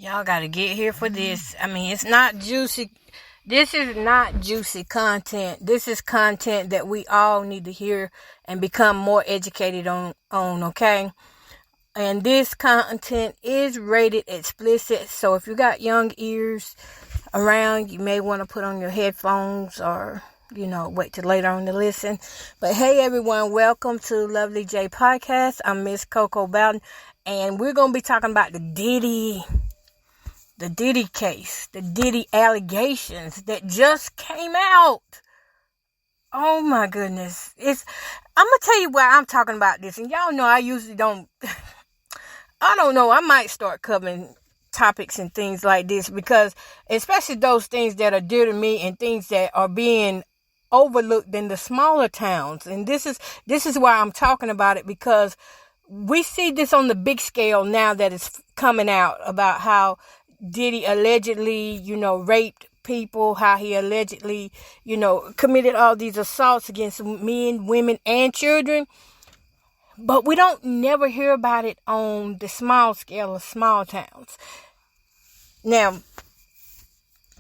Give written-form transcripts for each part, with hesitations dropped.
Y'all got to get here for this. I mean, it's not juicy. This is not juicy content. This is content that we all need to hear and become more educated on, okay? And this content is rated explicit. So if you got young ears around, you may want to put on your headphones or, wait till later on to listen. But hey, everyone, welcome to Lovely J Podcast. I'm Miss Coco Bowden, and we're going to be talking about the Diddy case, the Diddy allegations that just came out. Oh my goodness. I'm going to tell you why I'm talking about this. And y'all know I usually don't, I don't know. I might start covering topics and things like this because especially those things that are dear to me and things that are being overlooked in the smaller towns. And this is why I'm talking about it, because we see this on the big scale now that it's coming out about how Diddy allegedly, raped people, how he allegedly, committed all these assaults against men, women, and children. But we don't never hear about it on the small scale of small towns. Now,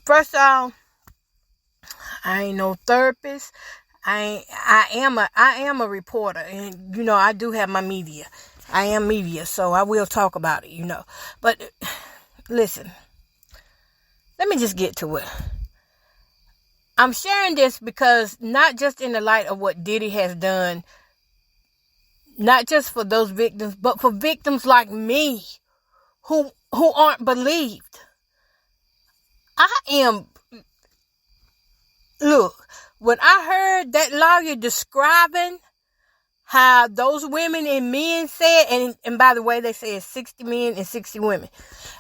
first off, I ain't no therapist. I am a reporter, and I do have my media. I am media, so I will talk about it, But listen, let me just get to it. I'm sharing this because not just in the light of what Diddy has done, not just for those victims, but for victims like me who aren't believed. Look, when I heard that lawyer describing how those women and men said, and by the way, they say it's 60 men and 60 women.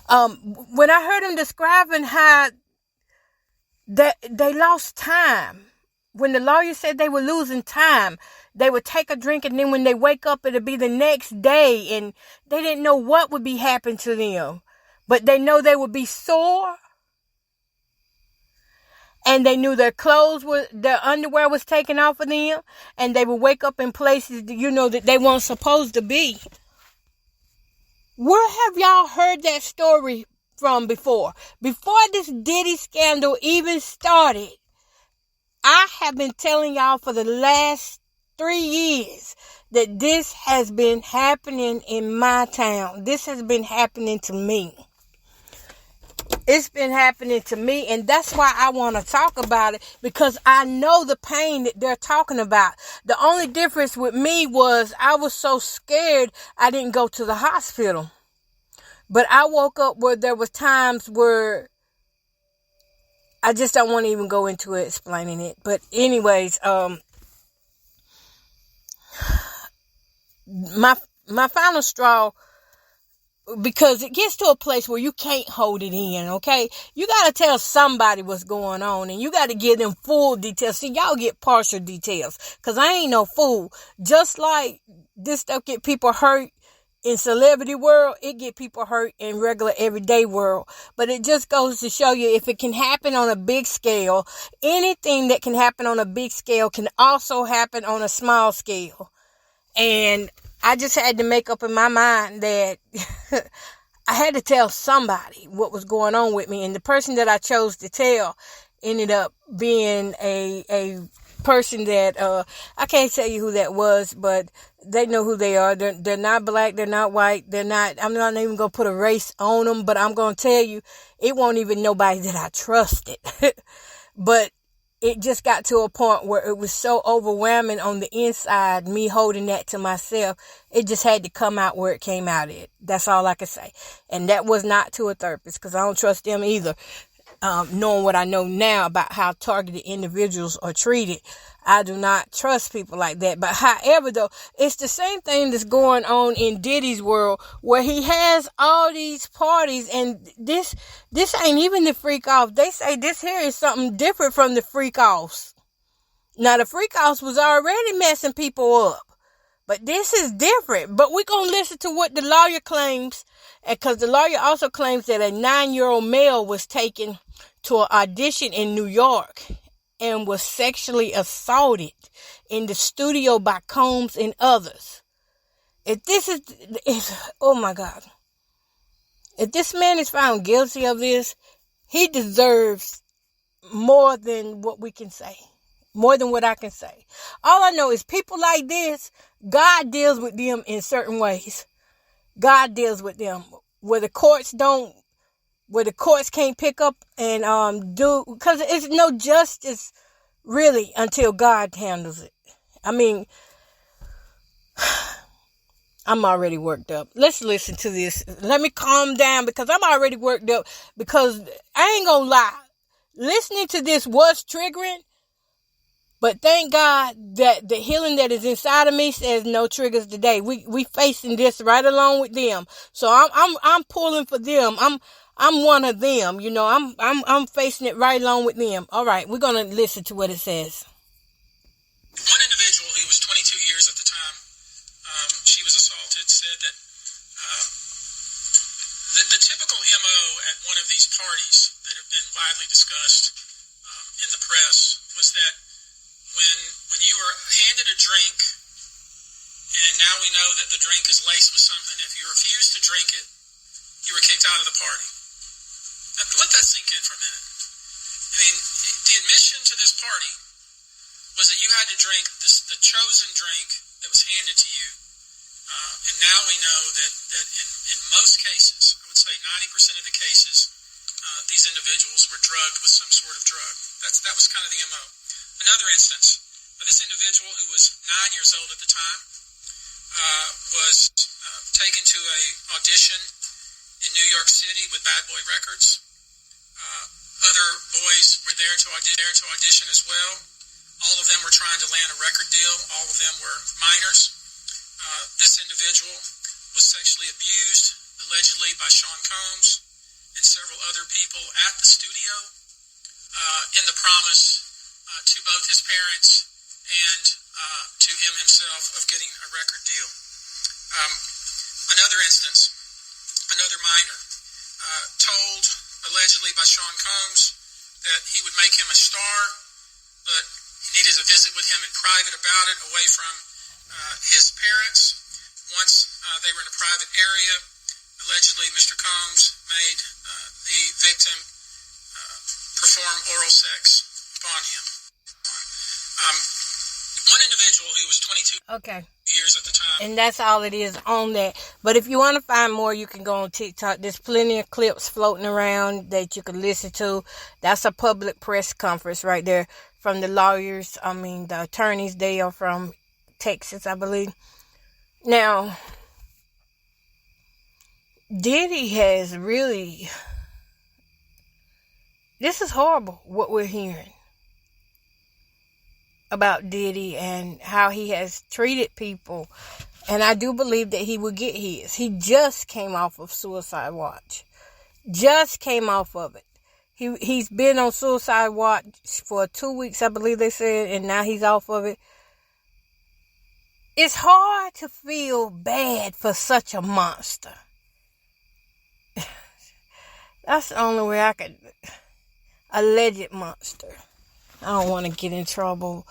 When I heard him describing how that they lost time, when the lawyer said they were losing time, they would take a drink and then when they wake up, it'll be the next day, and they didn't know what would be happening to them, but they know they would be sore. And they knew their underwear was taken off of them, and they would wake up in places, that they weren't supposed to be. Where have y'all heard that story from before? Before this Diddy scandal even started, I have been telling y'all for the last 3 years that this has been happening in my town. This has been happening to me. It's been happening to me, and that's why I want to talk about it, because I know the pain that they're talking about. The only difference with me was I was so scared I didn't go to the hospital. But I woke up where there was times where I just don't want to even go into it explaining it. But anyways, my final straw, because it gets to a place where you can't hold it in, okay? You got to tell somebody what's going on, and you got to give them full details. See, y'all get partial details, because I ain't no fool. Just like this stuff get people hurt in celebrity world, it get people hurt in regular everyday world. But it just goes to show you, if it can happen on a big scale, anything that can happen on a big scale can also happen on a small scale. And I just had to make up in my mind that I had to tell somebody what was going on with me. And the person that I chose to tell ended up being a person that, I can't tell you who that was, but they know who they are. They're not black. They're not white. I'm not even going to put a race on them, but I'm going to tell you, it won't even nobody that I trusted. But it just got to a point where it was so overwhelming on the inside, me holding that to myself. It just had to come out where it came out at. That's all I can say. And that was not to a therapist, because I don't trust them either. Knowing what I know now about how targeted individuals are treated, I do not trust people like that. But however, though, it's the same thing that's going on in Diddy's world, where he has all these parties, and this ain't even the freak off. They say this here is something different from the freak offs. Now, the freak offs was already messing people up, but this is different. But we're going to listen to what the lawyer claims, because the lawyer also claims that a 9-year-old male was taken to an audition in New York and was sexually assaulted in the studio by Combs and others. Oh my God. If this man is found guilty of this, he deserves more than what we can say. More than what I can say. All I know is people like this, God deals with them in certain ways. God deals with them. Where the courts can't pick up and do, because it's no justice really until God handles it. I mean, I'm already worked up. Let's listen to this. Let me calm down because I'm already worked up, because I ain't gonna lie. Listening to this was triggering, but thank God that the healing that is inside of me says no triggers today. We facing this right along with them. So I'm pulling for them. I'm one of them, you know. I'm facing it right along with them. All right, we're gonna listen to what it says. One individual who was 22 years at the time, she was assaulted, said that the typical MO at one of these parties that have been widely discussed in the press was that when you were handed a drink, and now we know that the drink is laced with something, if you refused to drink it, you were kicked out of the party. Now, let that sink in for a minute. I mean, the admission to this party was that you had to drink the chosen drink that was handed to you. And now we know that in most cases, I would say 90% of the cases, these individuals were drugged with some sort of drug. That was kind of the MO. Another instance, this individual who was 9 years old at the time was taken to a audition in New York City with Bad Boy Records. Other boys were there to audition as well. All of them were trying to land a record deal. All of them were minors. This individual was sexually abused, allegedly by Sean Combs and several other people at the studio, in the promise to both his parents and to him himself of getting a record deal. Another instance, another minor, told allegedly by Sean Combs that he would make him a star, but he needed a visit with him in private about it, away from his parents. Once they were in a private area, allegedly Mr. Combs made the victim perform oral sex upon him. One individual who was 22 years at the time. And that's all it is on that. But if you want to find more, you can go on TikTok. There's plenty of clips floating around that you can listen to. That's a public press conference right there from the lawyers. The attorneys. They are from Texas, I believe. Now, Diddy has really... This is horrible, what we're hearing about Diddy and how he has treated people. And I do believe that he will get his. He just came off of suicide watch. Just came off of it. He's been on suicide watch for 2 weeks, I believe they said, and now he's off of it. It's hard to feel bad for such a monster. That's the only way I could... Alleged monster. I don't want to get in trouble.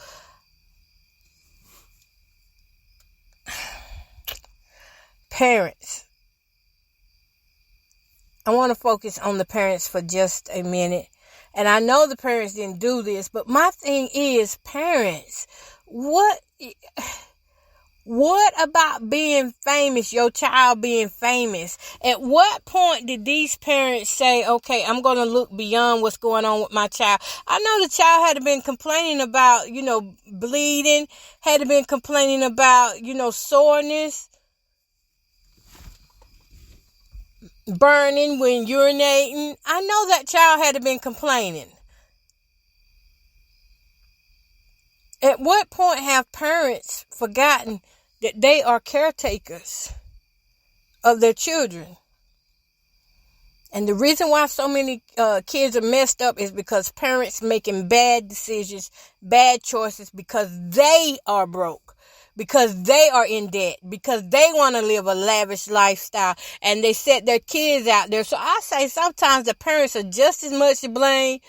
Parents. I want to focus on the parents for just a minute. And I know the parents didn't do this, but my thing is, parents, what about being famous, your child being famous? At what point did these parents say, okay, I'm going to look beyond what's going on with my child? I know the child had been complaining about, bleeding, had been complaining about, soreness, burning when urinating. I know that child had been complaining. At what point have parents forgotten that they are caretakers of their children? And the reason why so many kids are messed up is because parents making bad decisions, bad choices, because they are broke, because they are in debt, because they want to live a lavish lifestyle, and they set their kids out there. So I say sometimes the parents are just as much to blame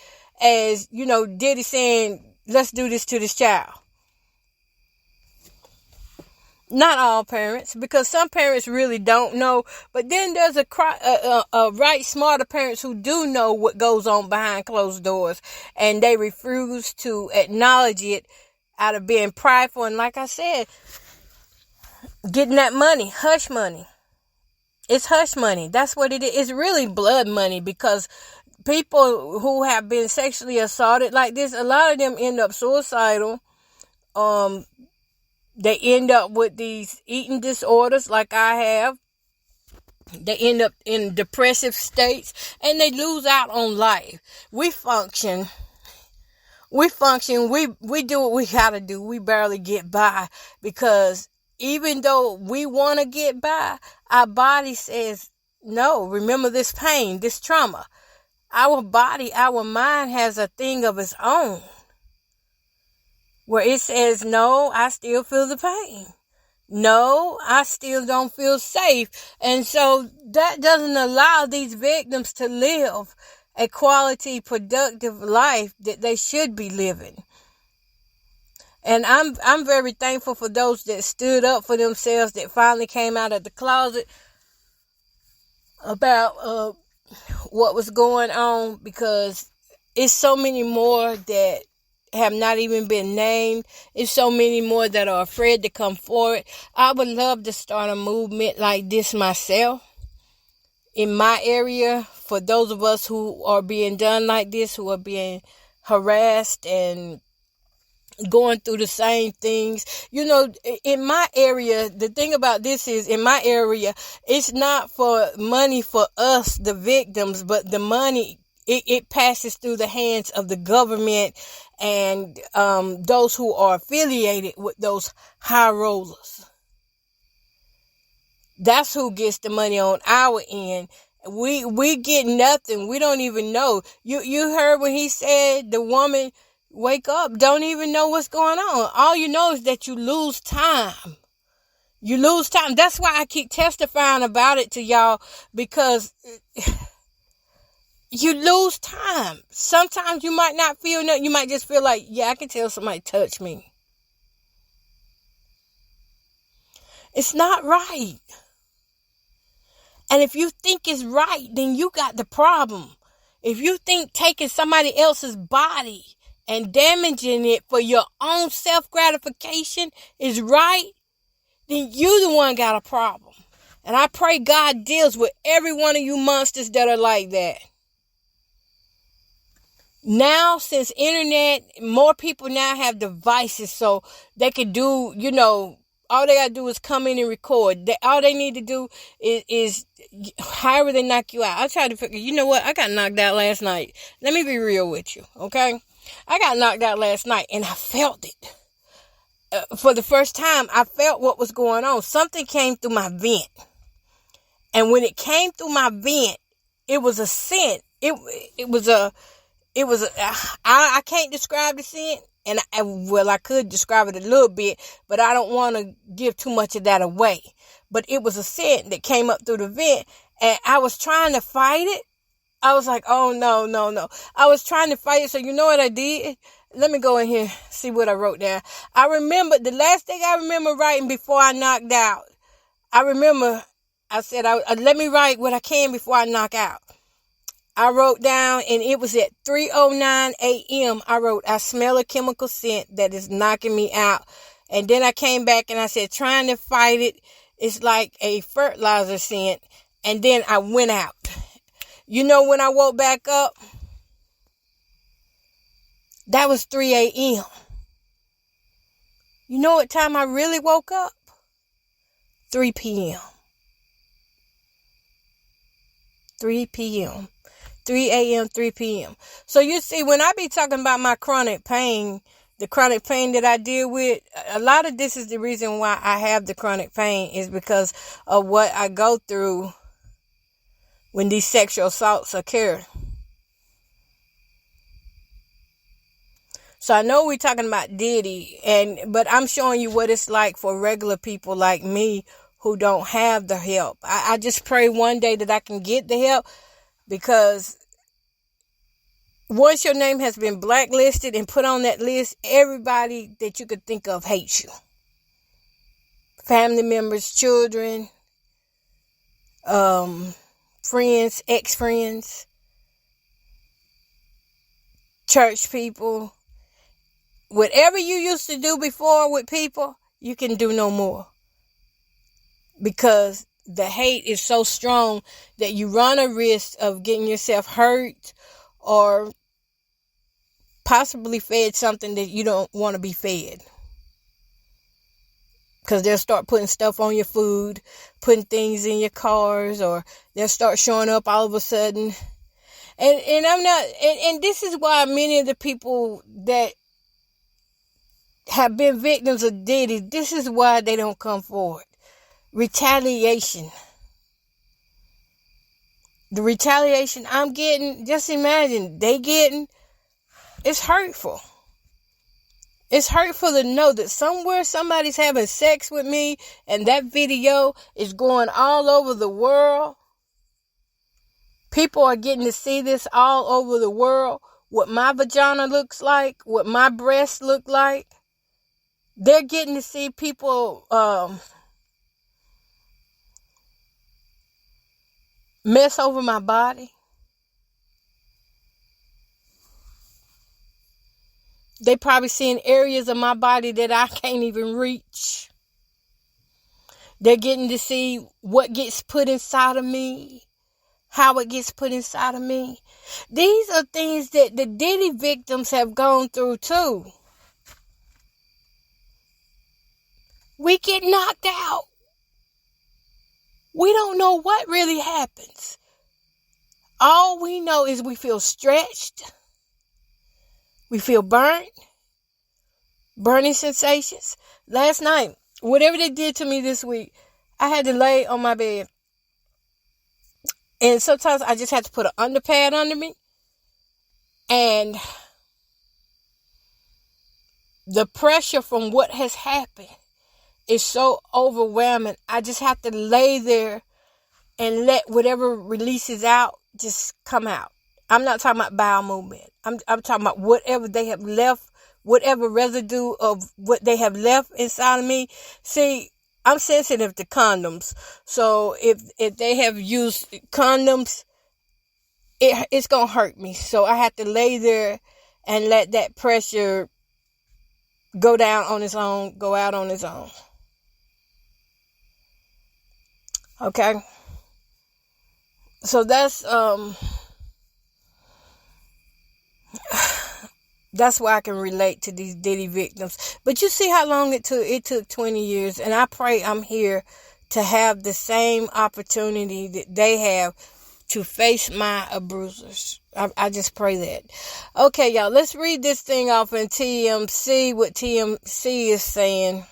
as, Diddy saying, let's do this to this child. Not all parents, because some parents really don't know. But then there's a right smarter parents who do know what goes on behind closed doors, and they refuse to acknowledge it out of being prideful. And like I said, getting that money, hush money. It's hush money. That's what it is. It's really blood money, because people who have been sexually assaulted like this, a lot of them end up suicidal. They end up with these eating disorders like I have. They end up in depressive states, and they lose out on life. We function, we do what we gotta do. We barely get by, because even though we want to get by, our body says, no, remember this pain, this trauma. Our body, our mind has a thing of its own, where it says, no, I still feel the pain. No, I still don't feel safe. And so that doesn't allow these victims to live a quality, productive life that they should be living. And I'm very thankful for those that stood up for themselves, that finally came out of the closet about what was going on, because it's so many more that have not even been named. It's so many more that are afraid to come forward. I would love to start a movement like this myself in my area, for those of us who are being done like this, who are being harassed and going through the same things. You know, in my area, the thing about this is, in my area, it's not for money for us, the victims, but the money, it passes through the hands of the government and those who are affiliated with those high rollers. That's who gets the money on our end. We get nothing. We don't even know. You heard when he said the woman, wake up, don't even know what's going on. All you know is that you lose time. You lose time. That's why I keep testifying about it to y'all, because you lose time. Sometimes you might not feel nothing. You might just feel like, yeah, I can tell somebody touched me. It's not right. And if you think it's right, then you got the problem. If you think taking somebody else's body and damaging it for your own self-gratification is right, then you the one got a problem. And I pray God deals with every one of you monsters that are like that. Now, since internet, more people now have devices, so they can do, you know, all they gotta do is come in and record. All they need to do is however they knock you out. I tried to figure, you know what? I got knocked out last night. Let me be real with you, okay? I got knocked out last night, and I felt it. For the first time, I felt what was going on. Something came through my vent. And when it came through my vent, it was a scent. I can't describe the scent. And I could describe it a little bit, but I don't want to give too much of that away. But it was a scent that came up through the vent, and I was trying to fight it. I was like, oh, no. I was trying to fight it. So you know what I did? Let me go in here, see what I wrote down. I remember, the last thing I remember writing before I knocked out, I said, let me write what I can before I knock out. I wrote down, and it was at 3:09 a.m. I wrote, I smell a chemical scent that is knocking me out. And then I came back and I said, trying to fight it, it's like a fertilizer scent. And then I went out. You know, when I woke back up, that was 3 a.m. You know what time I really woke up? 3 p.m. 3 p.m. 3 a.m., 3 p.m. So you see, when I be talking about my chronic pain, the chronic pain that I deal with, a lot of this is the reason why I have the chronic pain, is because of what I go through when these sexual assaults occur. So I know we're talking about Diddy, but I'm showing you what it's like for regular people like me who don't have the help. I just pray one day that I can get the help, because once your name has been blacklisted and put on that list, everybody that you could think of hates you. family members, children, friends, ex-friends, church people. Whatever you used to do before with people, you can do no more. Because the hate is so strong that you run a risk of getting yourself hurt or possibly fed something that you don't want to be fed. Because they'll start putting stuff on your food, putting things in your cars, or they'll start showing up all of a sudden. And I'm not, and this is why many of the people that have been victims of Diddy, this is why they don't come forward. Retaliation. The retaliation I'm getting, just imagine, it's hurtful. It's hurtful to know that somewhere somebody's having sex with me and that video is going all over the world. People are getting to see this all over the world. What my vagina looks like, what my breasts look like. They're getting to see people mess over my body. They probably seeing areas of my body that I can't even reach. They're getting to see what gets put inside of me, how it gets put inside of me. These are things that the Diddy victims have gone through too. We get knocked out. We don't know what really happens. All we know is we feel stretched. We feel burning sensations. Last night, whatever they did to me this week, I had to lay on my bed. And sometimes I just had to put an underpad under me. And the pressure from what has happened is so overwhelming. I just have to lay there and let whatever releases out just come out. I'm not talking about bowel movement. I'm talking about whatever they have left, whatever residue of what they have left inside of me. See, I'm sensitive to condoms. So if they have used condoms, it's going to hurt me. So I have to lay there and let that pressure go down on its own, go out on its own. Okay? So that's why I can relate to these Diddy victims. But you see how long it took? It took 20 years. And I pray I'm here to have the same opportunity that they have to face my abusers. I just pray that. Okay, y'all, let's read this thing off in TMC, what TMC is saying.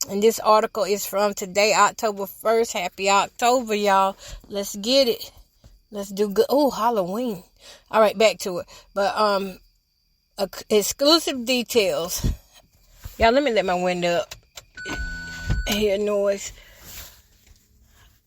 And this article is from today, October 1st. Happy October, y'all. Let's get it. Let's do good. Oh, Halloween. All right, back to it. But exclusive details. Y'all, let me let my window up. I hear noise.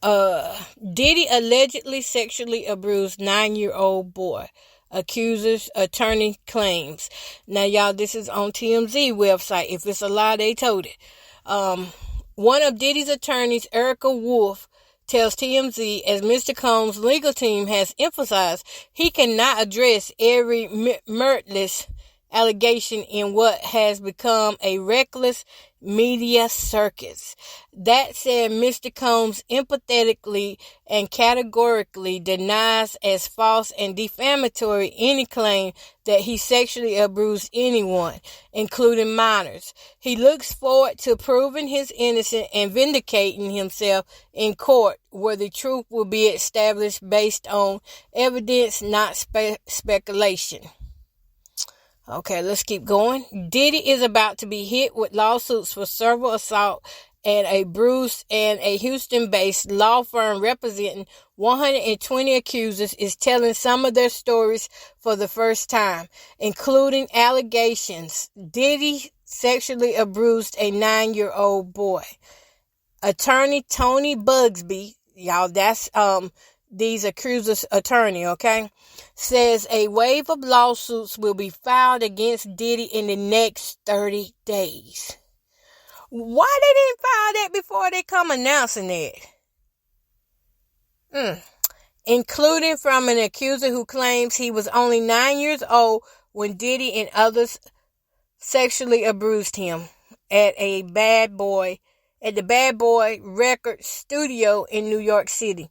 Diddy allegedly sexually abused 9-year-old boy. Accusers attorney claims. Now, y'all, this is on TMZ website. If it's a lie, they told it. One of Diddy's attorneys, Erica Wolf, tells TMZ, as Mr. Combs' legal team has emphasized, he cannot address every meritless allegation in what has become a reckless media circus. That said, Mr. Combs empathetically and categorically denies as false and defamatory any claim that he sexually abused anyone, including minors. He looks forward to proving his innocence and vindicating himself in court, where the truth will be established based on evidence, not speculation. Okay, let's keep going. Diddy is about to be hit with lawsuits for several assault and a bruise, and a Houston-based law firm representing 120 accusers is telling some of their stories for the first time, including allegations Diddy sexually abused a 9-year-old boy. Attorney Tony Bugsby, y'all, that's these accusers' attorney, okay, says a wave of lawsuits will be filed against Diddy in the next 30 days. Why they didn't file that before they come announcing it? Including from an accuser who claims he was only 9 years old when Diddy and others sexually abused him at the Bad Boy Record Studio in New York City.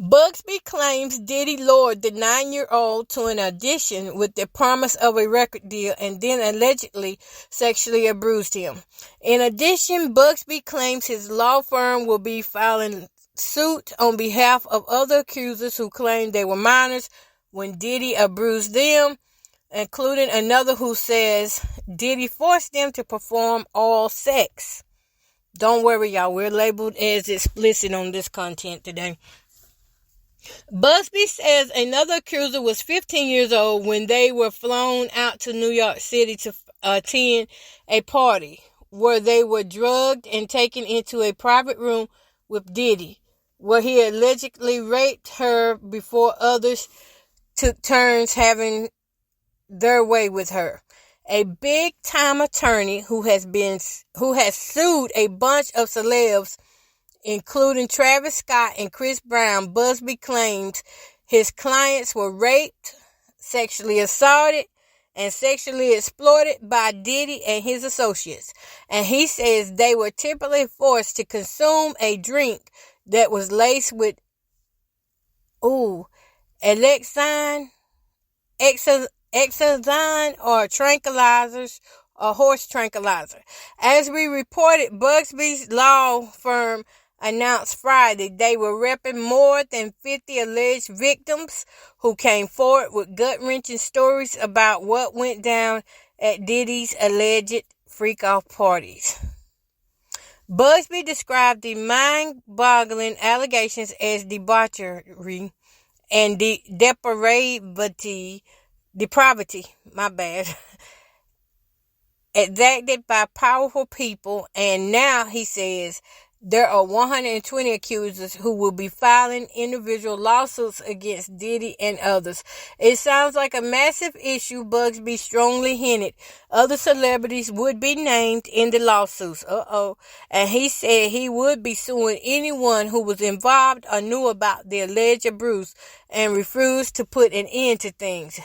Bugsby claims Diddy lured the 9-year-old to an audition with the promise of a record deal and then allegedly sexually abused him. In addition, Bugsby claims his law firm will be filing suit on behalf of other accusers who claim they were minors when Diddy abused them, including another who says Diddy forced them to perform oral sex. Don't worry, y'all. We're labeled as explicit on this content today. Busby says another accuser was 15 years old when they were flown out to New York City to attend a party where they were drugged and taken into a private room with Diddy, where he allegedly raped her before others took turns having their way with her. A big-time attorney who has sued a bunch of celebs, including Travis Scott and Chris Brown, Busby claims his clients were raped, sexually assaulted, and sexually exploited by Diddy and his associates. And he says they were typically forced to consume a drink that was laced with Exazine or tranquilizers or horse tranquilizer. As we reported, Bugsby's law firm announced Friday they were repping more than 50 alleged victims who came forward with gut-wrenching stories about what went down at Diddy's alleged freak-off parties. Busby described the mind-boggling allegations as debauchery and depravity, exacted by powerful people, and now he says there are 120 accusers who will be filing individual lawsuits against Diddy and others. It sounds like a massive issue. Bugsby strongly hinted other celebrities would be named in the lawsuits. And he said he would be suing anyone who was involved or knew about the alleged abuse and refused to put an end to things.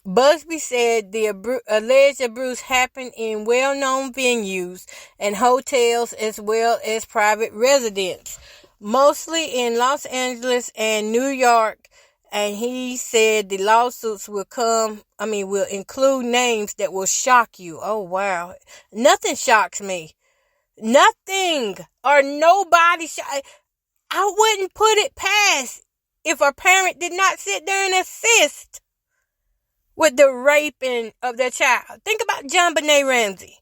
Busby said the alleged abuse happened in well-known venues and hotels as well as private residences, mostly in Los Angeles and New York. And he said the lawsuits will include names that will shock you. Oh, wow. Nothing shocks me. Nothing or nobody. I wouldn't put it past if a parent did not sit there and assist with the raping of their child. Think about JonBenet Ramsey.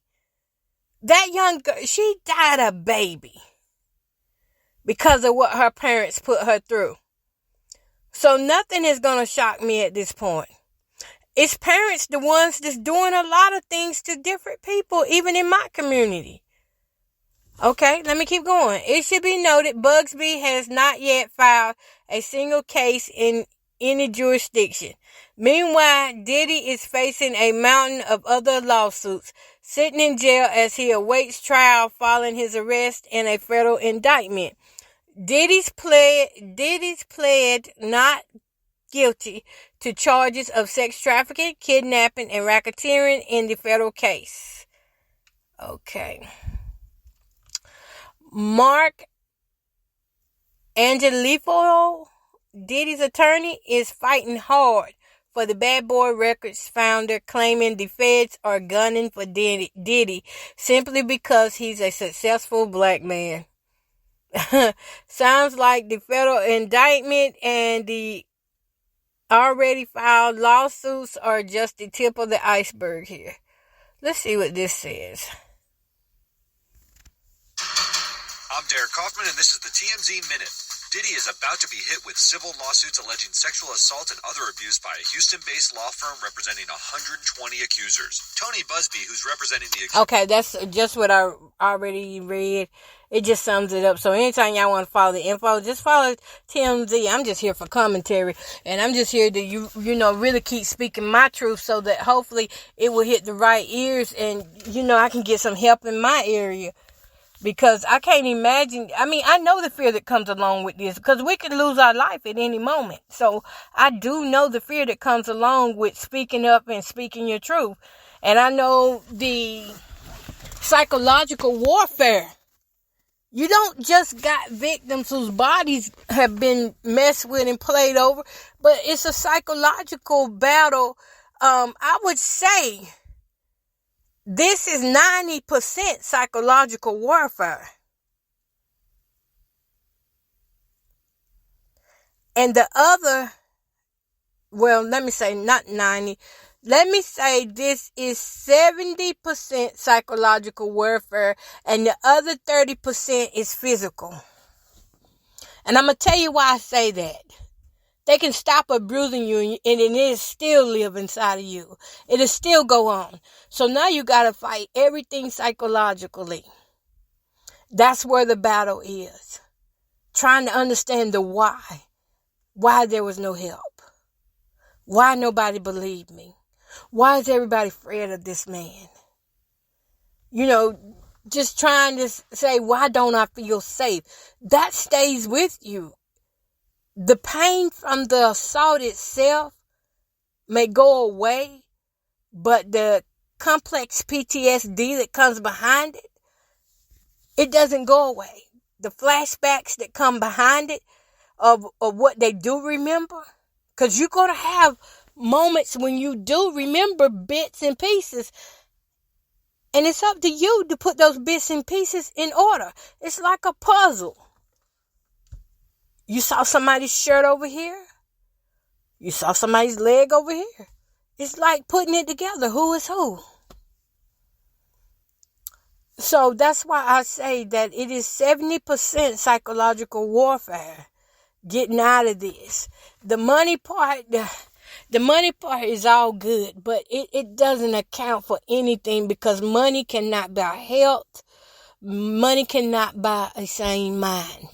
That young girl, she died a baby because of what her parents put her through. So nothing is going to shock me at this point. It's parents, the ones that's doing a lot of things to different people, even in my community. Okay, let me keep going. It should be noted, Bugsby has not yet filed a single case in any jurisdiction. Meanwhile, Diddy is facing a mountain of other lawsuits, sitting in jail as he awaits trial following his arrest and a federal indictment. Diddy's pled not guilty to charges of sex trafficking, kidnapping, and racketeering in the federal case. Okay. Mark Angelifo, Diddy's attorney, is fighting hard for the Bad Boy Records founder, claiming the feds are gunning for Diddy simply because he's a successful black man. Sounds like the federal indictment and the already filed lawsuits are just the tip of the iceberg here. Let's see what this says. I'm Derek Kaufman, and this is the TMZ Minute. Diddy is about to be hit with civil lawsuits alleging sexual assault and other abuse by a Houston-based law firm representing 120 accusers. Tony Busby, who's representing the... Okay, that's just what I already read. it just sums it up. So anytime y'all want to follow the info, just follow TMZ. I'm just here for commentary, and I'm just here to you know, really keep speaking my truth so that hopefully it will hit the right ears, and you know, I can get some help in my area. Because I can't imagine, I mean, I know the fear that comes along with this, because we could lose our life at any moment. So I do know the fear that comes along with speaking up and speaking your truth. And I know the psychological warfare. You don't just got victims whose bodies have been messed with and played over, but it's a psychological battle. I would say this is 90% psychological warfare. And the other, well, let me say not 90. Let me say this is 70% psychological warfare, and the other 30% is physical. And I'm going to tell you why I say that. They can stop abusing you, and it still live inside of you. It'll still go on. So now you got to fight everything psychologically. That's where the battle is. Trying to understand the why. Why there was no help. Why nobody believed me. Why is everybody afraid of this man? You know, just trying to say, why don't I feel safe? That stays with you. The pain from the assault itself may go away, but the complex PTSD that comes behind it, it doesn't go away. The flashbacks that come behind it of what they do remember, because you're going to have moments when you do remember bits and pieces, and it's up to you to put those bits and pieces in order. It's like a puzzle. You saw somebody's shirt over here. You saw somebody's leg over here. It's like putting it together. Who is who? So that's why I say that it is 70% psychological warfare. Getting out of this. The money part is all good, but it doesn't account for anything, because money cannot buy health. Money cannot buy a sane mind.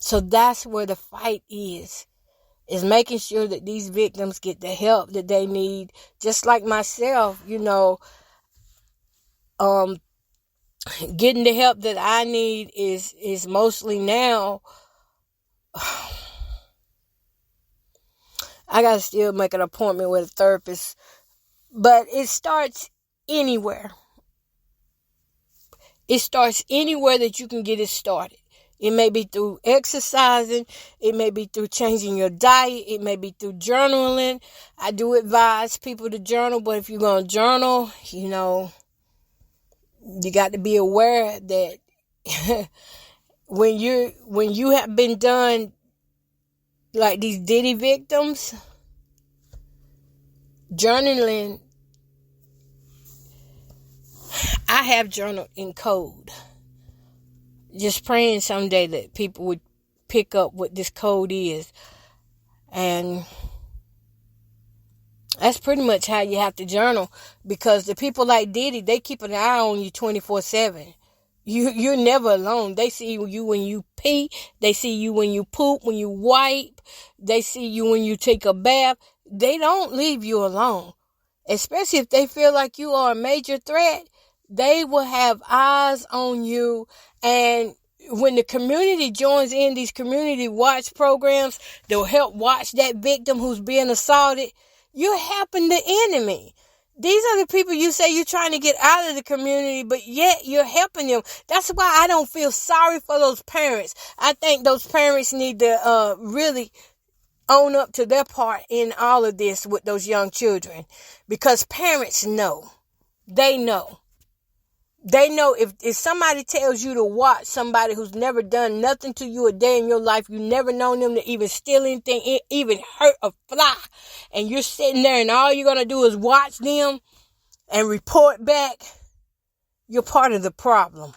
So that's where the fight is making sure that these victims get the help that they need. Just like myself, you know, getting the help that I need is mostly now. I gotta still make an appointment with a therapist, but it starts anywhere. It starts anywhere that you can get it started. It may be through exercising. It may be through changing your diet. It may be through journaling. I do advise people to journal, but if you're going to journal, you know, you got to be aware that when you have been done like these Diddy victims, journaling, I have journaled in code. Just praying someday that people would pick up what this code is. And that's pretty much how you have to journal. Because the people like Diddy, they keep an eye on you 24/7. You're never alone. They see you when you pee. They see you when you poop, when you wipe. They see you when you take a bath. They don't leave you alone. Especially if they feel like you are a major threat. They will have eyes on you. And when the community joins in these community watch programs, they'll help watch that victim who's being assaulted. You're helping the enemy. These are the people you say you're trying to get out of the community, but yet you're helping them. That's why I don't feel sorry for those parents. I think those parents need to really own up to their part in all of this with those young children. Because parents know. They know. They know if somebody tells you to watch somebody who's never done nothing to you a day in your life, you never known them to even steal anything, even hurt a fly, and you're sitting there and all you're going to do is watch them and report back, you're part of the problem.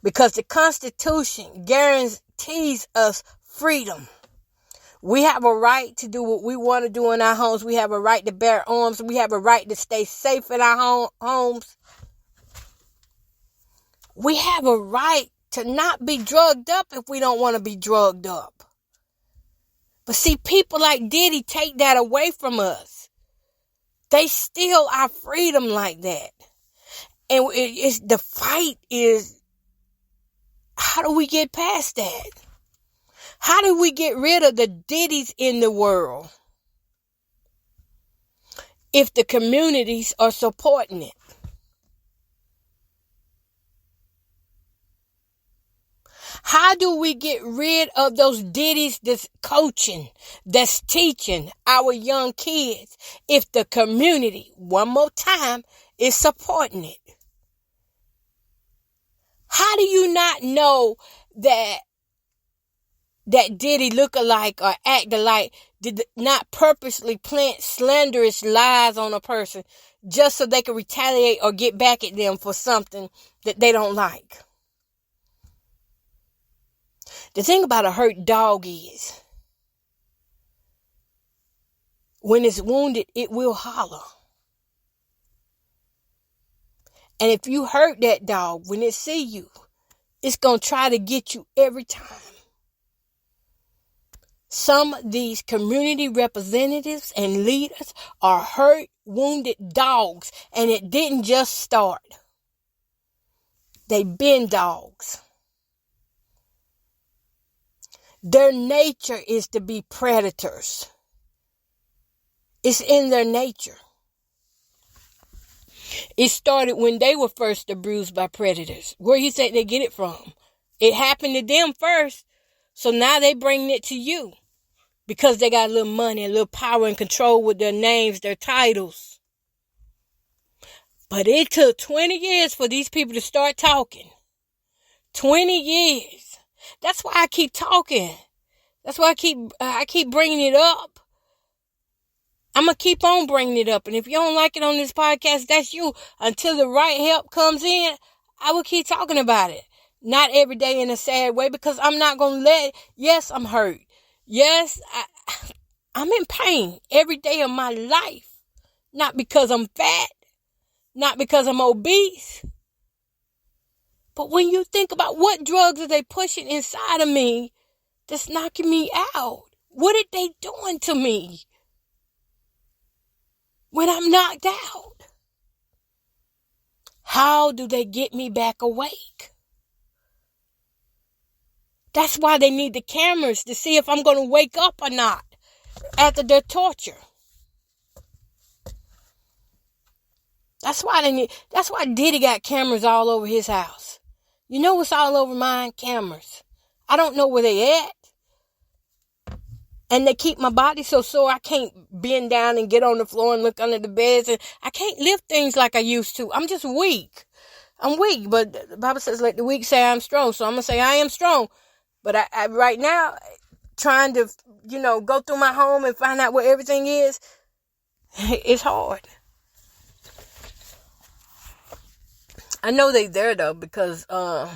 Because the Constitution guarantees us freedom. We have a right to do what we want to do in our homes. We have a right to bear arms. We have a right to stay safe in our homes. We have a right to not be drugged up if we don't want to be drugged up. But see, people like Diddy take that away from us. They steal our freedom like that. And the fight is, how do we get past that? How do we get rid of the Diddys in the world if the communities are supporting it? How do we get rid of those Diddys that's coaching, that's teaching our young kids if the community, one more time, is supporting it? How do you not know that Diddy look-alike or act alike did not purposely plant slanderous lies on a person just so they can retaliate or get back at them for something that they don't like? The thing about a hurt dog is, when it's wounded, it will holler. And if you hurt that dog, when it see you, it's going to try to get you every time. Some of these community representatives and leaders are hurt, wounded dogs. And it didn't just start. They've been dogs. Their nature is to be predators. It's in their nature. It started when they were first abused by predators. Where you think they get it from? It happened to them first. So now they bring it to you. Because they got a little money, a little power and control with their names, their titles. But it took 20 years for these people to start talking. 20 years. That's why I keep talking. That's why I keep bringing it up. I'm going to keep on bringing it up. And if you don't like it on this podcast, that's you. Until the right help comes in, I will keep talking about it. Not every day in a sad way, because I'm not going to yes, I'm hurt. Yes, I'm in pain every day of my life. Not because I'm fat. Not because I'm obese. But when you think about what drugs are they pushing inside of me that's knocking me out? What are they doing to me when I'm knocked out? How do they get me back awake? That's why they need the cameras to see if I'm going to wake up or not after their torture. That's why Diddy got cameras all over his house. You know what's all over mine? Cameras. I don't know where they at. And they keep my body so sore I can't bend down and get on the floor and look under the beds. And I can't lift things like I used to. I'm just weak. I'm weak. But the Bible says, let the weak say I'm strong. So I'm going to say I am strong. But I right now, trying to, go through my home and find out where everything is, it's hard. I know they there though, because I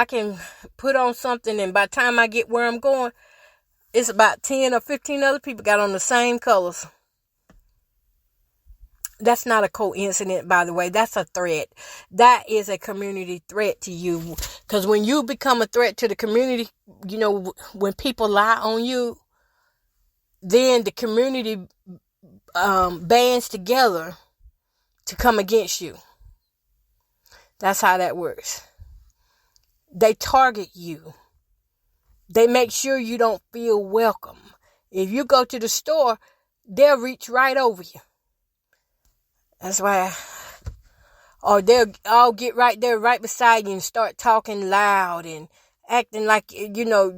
can put on something, and by the time I get where I'm going, it's about 10 or 15 other people got on the same colors. That's not a coincidence, by the way. That's a threat. That is a community threat to you. Because when you become a threat to the community, when people lie on you, then the community bands together to come against you. That's how that works. They target you. They make sure you don't feel welcome. If you go to the store, they'll reach right over you. That's why. Or they'll all get right there, right beside you, and start talking loud and acting like,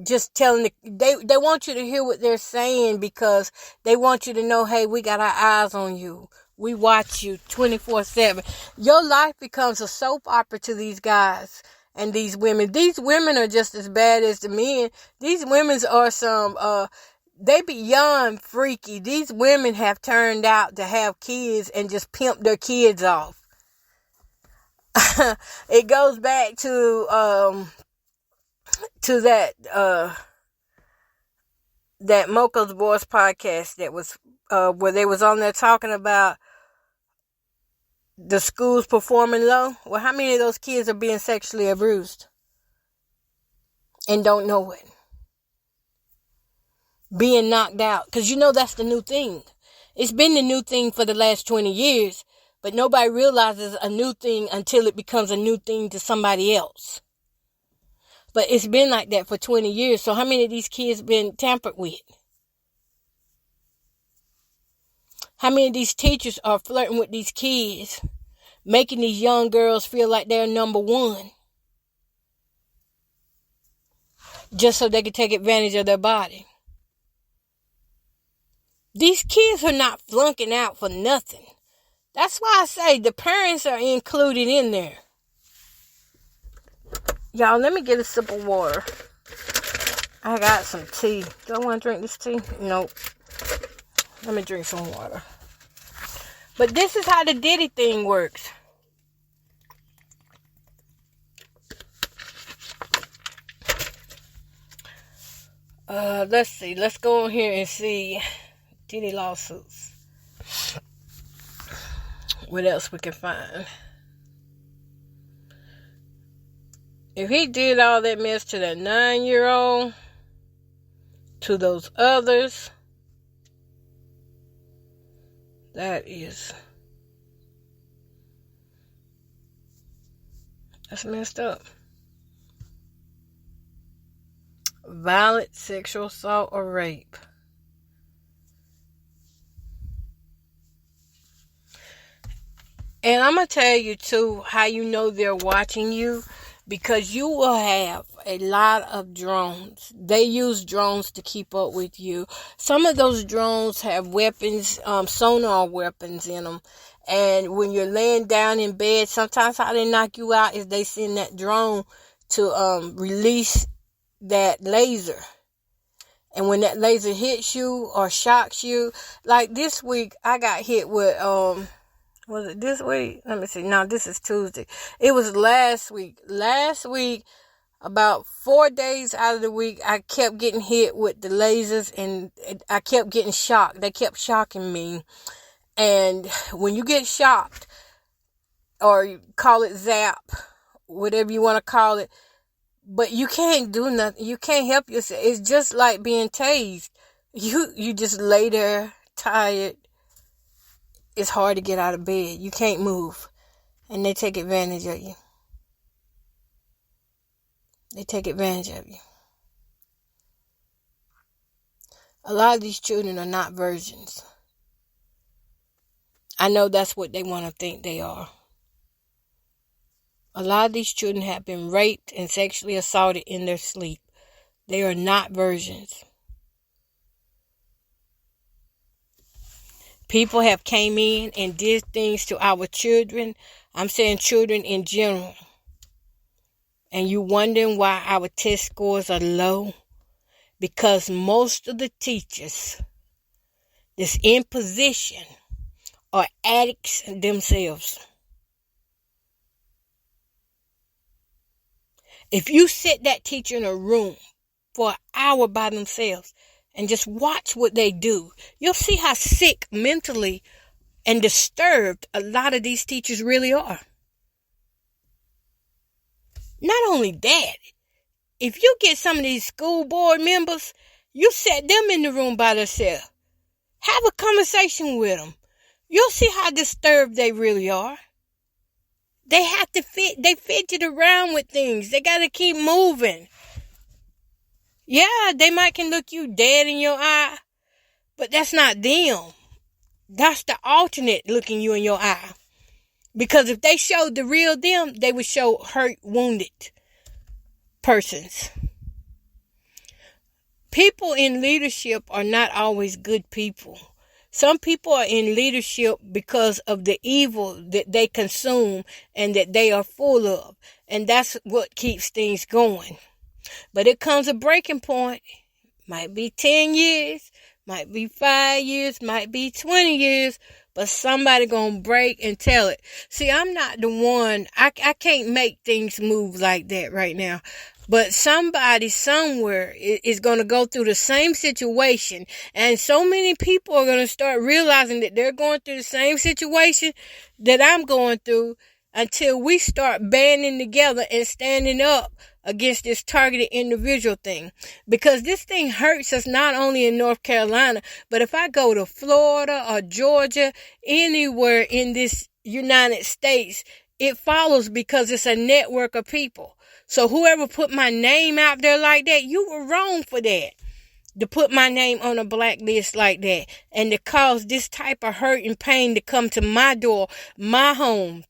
just telling they want you to hear what they're saying, because they want you to know, hey, we got our eyes on you. We watch you 24/7. Your life becomes a soap opera to these guys and these women. These women are just as bad as the men. These women are some, they beyond freaky. These women have turned out to have kids and just pimp their kids off. It goes back to that Mocha's Voice podcast that was, where they was on there talking about the schools performing low. Well, how many of those kids are being sexually abused and don't know it? Being knocked out. Because that's the new thing. It's been the new thing for the last 20 years. But nobody realizes a new thing until it becomes a new thing to somebody else. But it's been like that for 20 years. So how many of these kids been tampered with? How many of these teachers are flirting with these kids, making these young girls feel like they're number one, just so they can take advantage of their body? These kids are not flunking out for nothing. That's why I say the parents are included in there. Y'all, let me get a sip of water. I got some tea. Do I want to drink this tea? Nope. Let me drink some water. But this is how the Diddy thing works. Let's see. Let's go on here and see Diddy lawsuits. What else we can find? If he did all that mess to that 9-year-old, to those others, that's messed up. Violent sexual assault or rape. And I'm going to tell you, too, how you know they're watching you. Because you will have a lot of drones. They use drones to keep up with you. Some of those drones have weapons, sonar weapons in them. And when you're laying down in bed, sometimes how they knock you out is they send that drone to release that laser. And when that laser hits you or shocks you, like this week, I got hit with, was it this week? Let me see. No, this is Tuesday. It was last week. Last week, about 4 days out of the week, I kept getting hit with the lasers and I kept getting shocked. They kept shocking me. And when you get shocked, or you call it zap, whatever you want to call it, but you can't do nothing. You can't help yourself. It's just like being tased. You just lay there tired. It's hard to get out of bed. You can't move. And they take advantage of you. They take advantage of you. A lot of these children are not virgins. I know that's what they want to think they are. A lot of these children have been raped and sexually assaulted in their sleep. They are not virgins. People have came in and did things to our children. I'm saying children in general. And you wondering why our test scores are low? Because most of the teachers that's in position are addicts themselves. If you sit that teacher in a room for an hour by themselves and just watch what they do, you'll see how sick mentally and disturbed a lot of these teachers really are. Not only that, if you get some of these school board members, you set them in the room by themselves. Have a conversation with them. You'll see how disturbed they really are. They have to they fidget around with things. They got to keep moving. Yeah, they might can look you dead in your eye, but that's not them. That's the alternate looking you in your eye. Because if they showed the real them, they would show hurt, wounded persons. People in leadership are not always good people. Some people are in leadership because of the evil that they consume and that they are full of. And that's what keeps things going. But it comes a breaking point. Might be 10 years, might be 5 years, might be 20 years. but somebody gonna break and tell it. See, I'm not the one. I can't make things move like that right now. But somebody somewhere is going to go through the same situation. And so many people are going to start realizing that they're going through the same situation that I'm going through until we start banding together and standing up against this targeted individual thing. Because this thing hurts us not only in North Carolina, but if I go to Florida or Georgia, anywhere in this United States, it follows because it's a network of people. So whoever put my name out there like that, you were wrong for that. To put my name on a blacklist like that. And to cause this type of hurt and pain to come to my door, my home.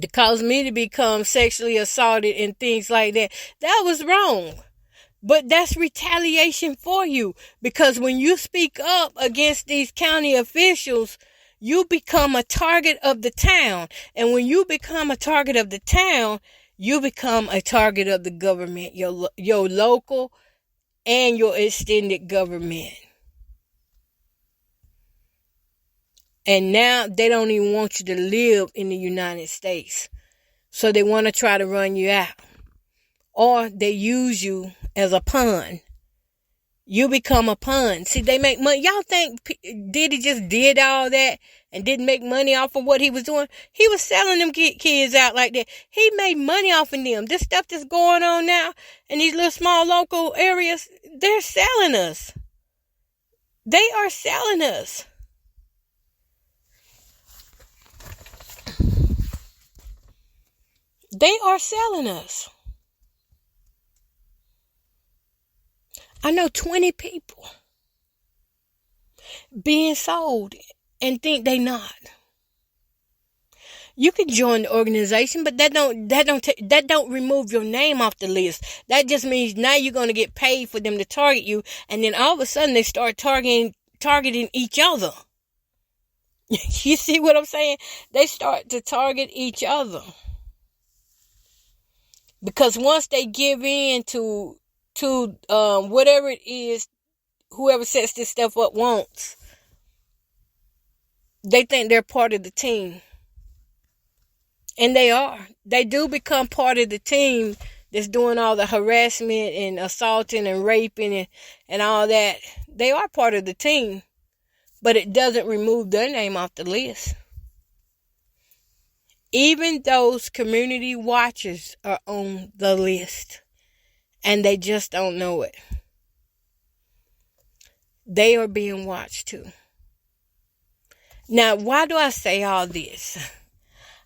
To cause me to become sexually assaulted and things like that. That was wrong. But that's retaliation for you. Because when you speak up against these county officials, you become a target of the town. And when you become a target of the town, you become a target of the government, your local and your extended government. And now they don't even want you to live in the United States. So they want to try to run you out. Or they use you as a pawn. You become a pawn. See, they make money. Y'all think Diddy just did all that and didn't make money off of what he was doing? He was selling them kids out like that. He made money off of them. This stuff that's going on now in these little small local areas, they're selling us. They are selling us. They are selling us. I know 20 people being sold and think they not. You can join the organization, but that don't remove your name off the list. That just means now you're going to get paid for them to target you, and then all of a sudden they start targeting each other. You see what I'm saying? They start to target each other. Because once they give in to whatever it is, whoever sets this stuff up wants, they think they're part of the team. And they are. They do become part of the team that's doing all the harassment and assaulting and raping and all that. They are part of the team. But it doesn't remove their name off the list. Even those community watchers are on the list. And they just don't know it. They are being watched too. Now, why do I say all this?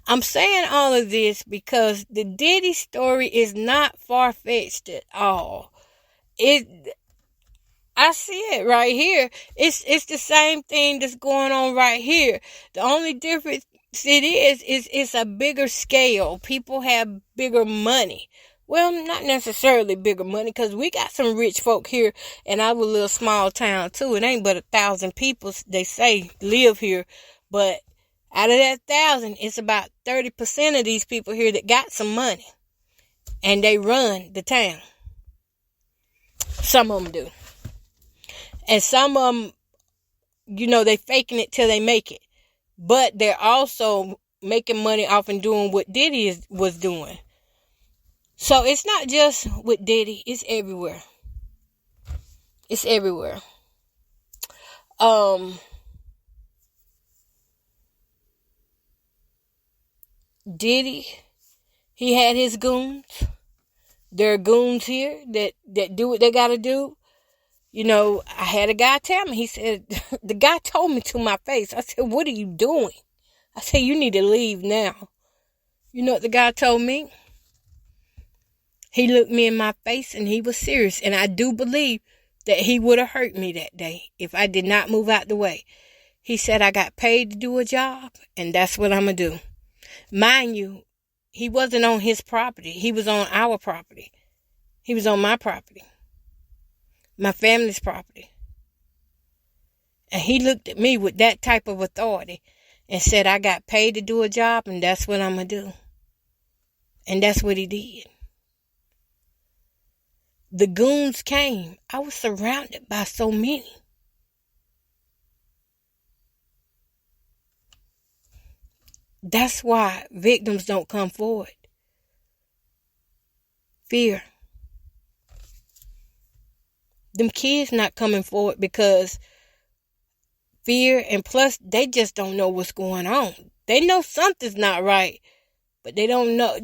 I'm saying all of this because the Diddy story is not far-fetched at all. I see it right here. It's the same thing that's going on right here. The only difference it is it's a bigger scale. People have bigger money. Well, not necessarily bigger money, because we got some rich folk here in our little small town too. It ain't but 1,000 people, they say, live here. But out of that 1,000, it's about 30% of these people here that got some money. And they run the town. Some of them do. And some of them, they faking it till they make it. But they're also making money off and doing what Diddy was doing. So it's not just with Diddy. It's everywhere. It's everywhere. Diddy, he had his goons. There are goons here that do what they got to do. I had a guy tell me, he said, the guy told me to my face. I said, what are you doing? I said, you need to leave now. You know what the guy told me? He looked me in my face and he was serious. And I do believe that he would have hurt me that day if I did not move out the way. He said, I got paid to do a job and that's what I'm going to do. Mind you, he wasn't on his property. He was on our property. He was on my property. My family's property. And he looked at me with that type of authority and said, I got paid to do a job and that's what I'm going to do. And that's what he did. The goons came. I was surrounded by so many. That's why victims don't come forward. Fear. Them kids not coming forward because fear, and plus they just don't know what's going on. They know something's not right, but they don't know,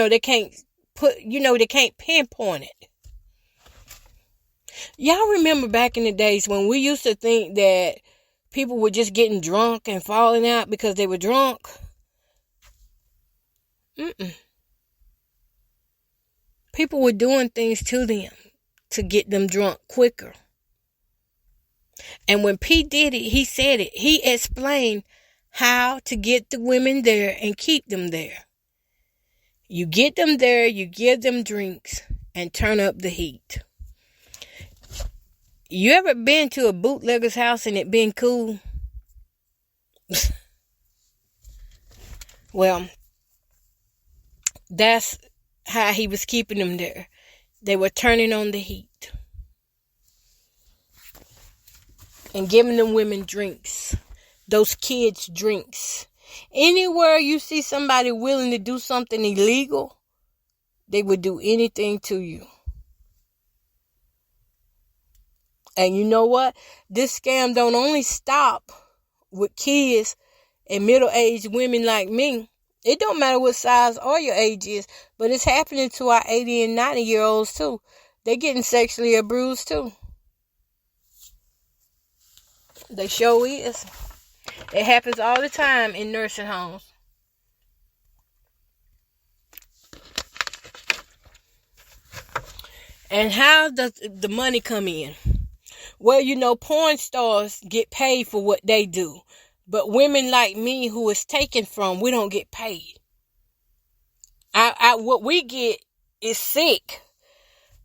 they can't they can't pinpoint it. Y'all remember back in the days when we used to think that people were just getting drunk and falling out because they were drunk? People were doing things to them to get them drunk quicker. And when P. Diddy, he said it. He explained how to get the women there and keep them there. You get them there, you give them drinks, and turn up the heat. You ever been to a bootlegger's house and it been cool? Well, that's how he was keeping them there. They were turning on the heat and giving them women drinks. Those kids drinks. Anywhere you see somebody willing to do something illegal, they would do anything to you. And you know what? This scam don't only stop with kids and middle-aged women like me. It don't matter what size or your age is, but it's happening to our 80 and 90-year-olds too. They're getting sexually abused too. They sure is. It happens all the time in nursing homes. And how does the money come in? Well, porn stars get paid for what they do. But women like me who is taken from, we don't get paid. What we get is sick.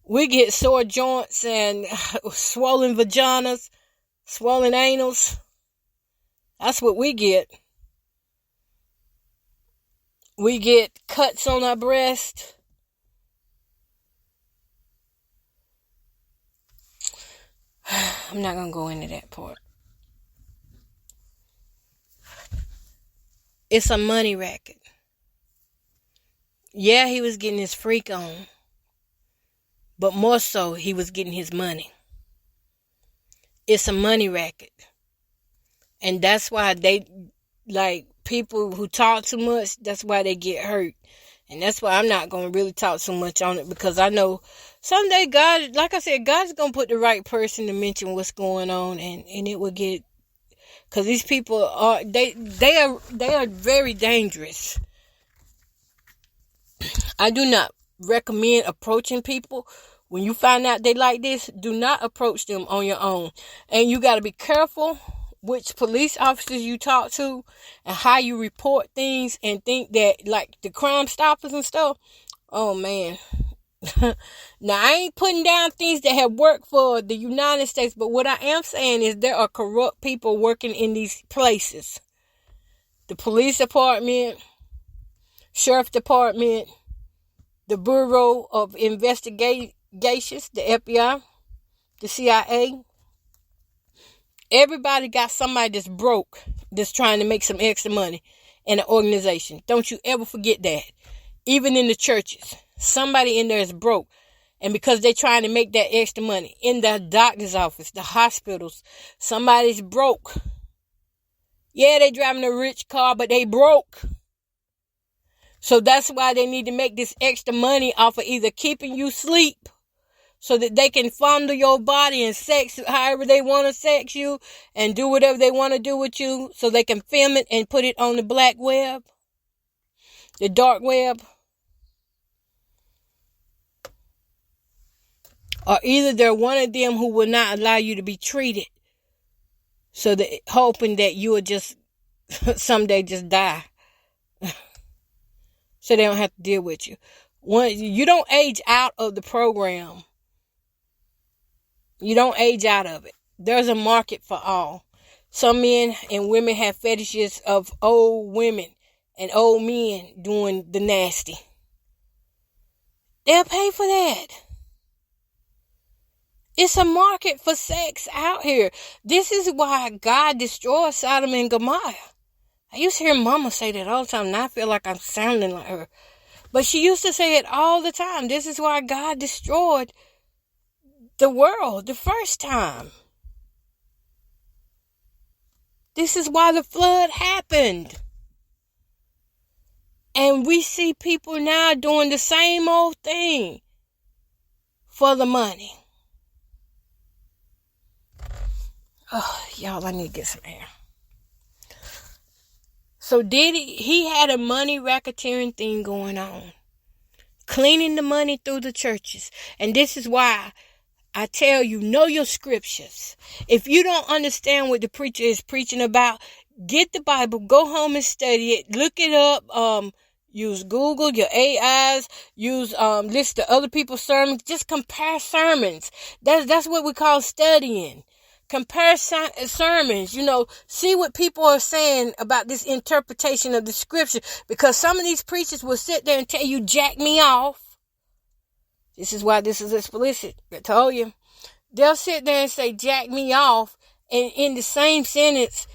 We get sore joints and swollen vaginas, swollen anals. That's what we get. We get cuts on our breast. I'm not going to go into that part. It's a money racket. Yeah, he was getting his freak on. But more so, he was getting his money. It's a money racket. And that's why people who talk too much, that's why they get hurt. And that's why I'm not going to really talk so much on it, because I know someday God, like I said, God's going to put the right person to mention what's going on, and it will get, because these people are, they are very dangerous. I do not recommend approaching people. When you find out they like this, do not approach them on your own. And you got to be careful which police officers you talk to and how you report things, and think that like the Crime Stoppers and stuff. Oh man. Now I ain't putting down things that have worked for the United States, but what I am saying is there are corrupt people working in these places. The police department, sheriff department, the Bureau of Investigations, the FBI, the CIA. Everybody got somebody that's broke, that's trying to make some extra money in an organization. Don't you ever forget that. Even in the churches, somebody in there is broke. And because they're trying to make that extra money. In the doctor's office, the hospitals, somebody's broke. Yeah, they driving a rich car, but they broke. So that's why they need to make this extra money off of either keeping you asleep, so that they can fondle your body and sex however they want to sex you and do whatever they want to do with you, so they can film it and put it on the black web, the dark web. Or either they're one of them who will not allow you to be treated, so that hoping that you will just someday just die. So they don't have to deal with you. You don't age out of the program. You don't age out of it. There's a market for all. Some men and women have fetishes of old women and old men doing the nasty. They'll pay for that. It's a market for sex out here. This is why God destroyed Sodom and Gomorrah. I used to hear Mama say that all the time, and I feel like I'm sounding like her. But she used to say it all the time. This is why God destroyed the world the first time. This is why the flood happened. And we see people now doing the same old thing for the money. Oh, y'all, I need to get some air. So Diddy, he had a money racketeering thing going on. Cleaning the money through the churches. And this is why I tell you, know your scriptures. If you don't understand what the preacher is preaching about, get the Bible, go home and study it, look it up, use Google, your AIs, use listen to other people's sermons, just compare sermons. That's what we call studying. Compare sermons, see what people are saying about this interpretation of the scripture, because some of these preachers will sit there and tell you, jack me off. This is why this is explicit. I told you. They'll sit there and say, jack me off, and in the same sentence,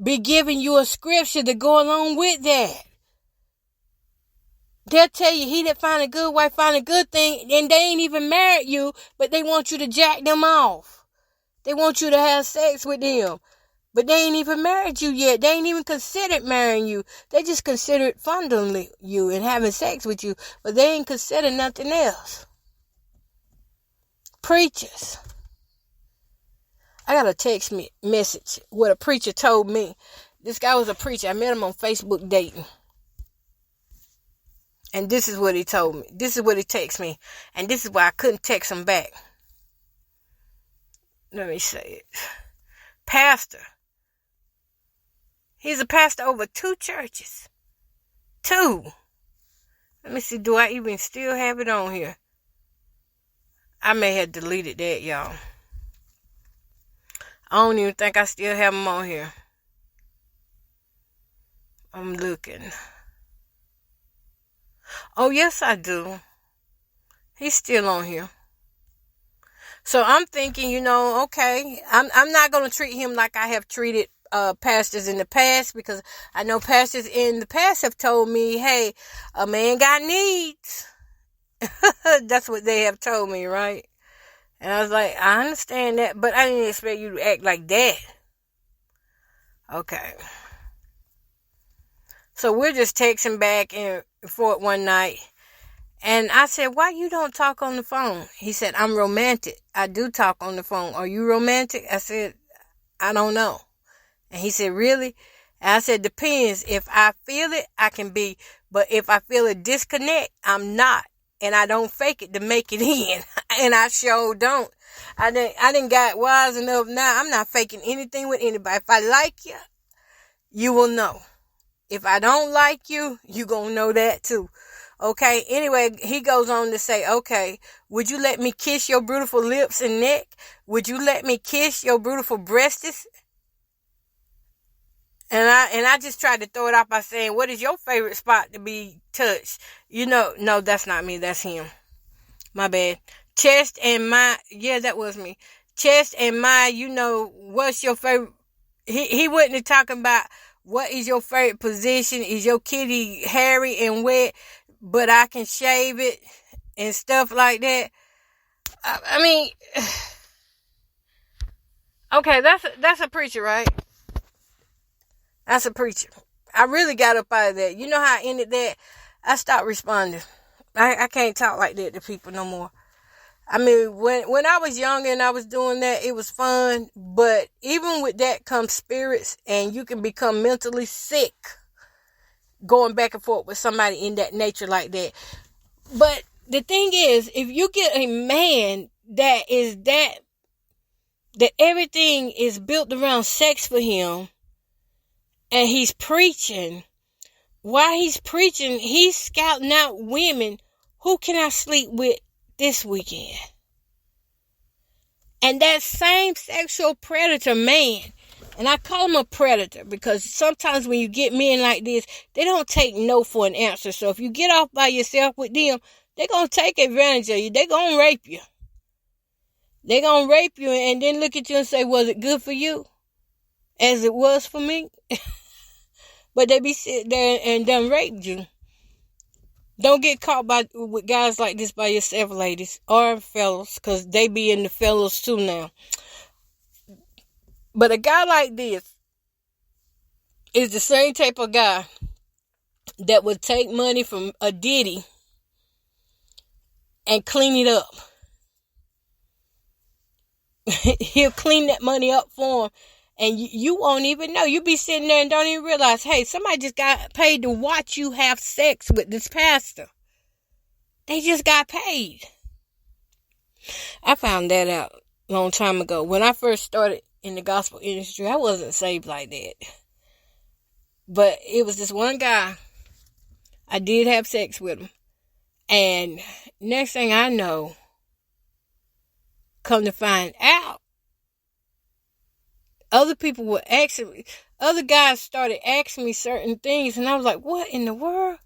be giving you a scripture to go along with that. They'll tell you, he that find a good wife find a good thing, and they ain't even married you, but they want you to jack them off. They want you to have sex with them. But they ain't even married you yet. They ain't even considered marrying you. They just considered fondling you and having sex with you. But they ain't considered nothing else. Preachers. I got a text message what a preacher told me. This guy was a preacher. I met him on Facebook dating. And this is what he told me. This is what he texted me. And this is why I couldn't text him back. Let me say it. Pastor. He's a pastor over 2 churches. 2. Let me see. Do I even still have it on here? I may have deleted that, y'all. I don't even think I still have them on here. I'm looking. Oh, yes, I do. He's still on here. So I'm thinking, okay, I'm not going to treat him like I have treated pastors in the past, because I know pastors in the past have told me, hey, a man got needs. That's what they have told me, right? And I was like, I understand that, but I didn't expect you to act like that. Okay. So we're just texting back and forth one night. And I said, why you don't talk on the phone? He said, I'm romantic. I do talk on the phone. Are you romantic? I said, I don't know. And he said, really? And I said, depends. If I feel it, I can be. But if I feel a disconnect, I'm not. And I don't fake it to make it in. And I sure don't. I didn't got wise enough now. I'm not faking anything with anybody. If I like you, you will know. If I don't like you, you gonna know that too. Okay, anyway, he goes on to say, okay, would you let me kiss your beautiful lips and neck? Would you let me kiss your beautiful breasts? And I just tried to throw it off by saying, what is your favorite spot to be touched? No, that's not me. That's him. My bad. Chest and my, yeah, that was me. Chest and my, what's your favorite? He wasn't talking about what is your favorite position. Is your kitty hairy and wet, but I can shave it and stuff like that? I mean, okay, that's a preacher, right? That's a preacher. I really got up out of that. You know how I ended that? I stopped responding. I can't talk like that to people no more. I mean, when I was younger and I was doing that, it was fun. But even with that comes spirits, and you can become mentally sick going back and forth with somebody in that nature like that. But the thing is, if you get a man that everything is built around sex for him, and he's preaching, while he's preaching, he's scouting out women. Who can I sleep with this weekend? And that same sexual predator man, and I call him a predator because sometimes when you get men like this, they don't take no for an answer. So if you get off by yourself with them, they're going to take advantage of you. They're going to rape you. They're going to rape you and then look at you and say, was it good for you? As it was for me? but they be sitting there and done raped you. Don't get caught with guys like this by yourself, ladies, or fellas, because they be in the fellas too now. But a guy like this is the same type of guy that would take money from a Diddy and clean it up. He'll clean that money up for him, and you won't even know. You be sitting there and don't even realize, hey, somebody just got paid to watch you have sex with this pastor. They just got paid. I found that out a long time ago. When I first started in the gospel industry, I wasn't saved like that. But it was this one guy. I did have sex with him. And next thing I know, come to find out, other guys started asking me certain things, and I was like, what in the world?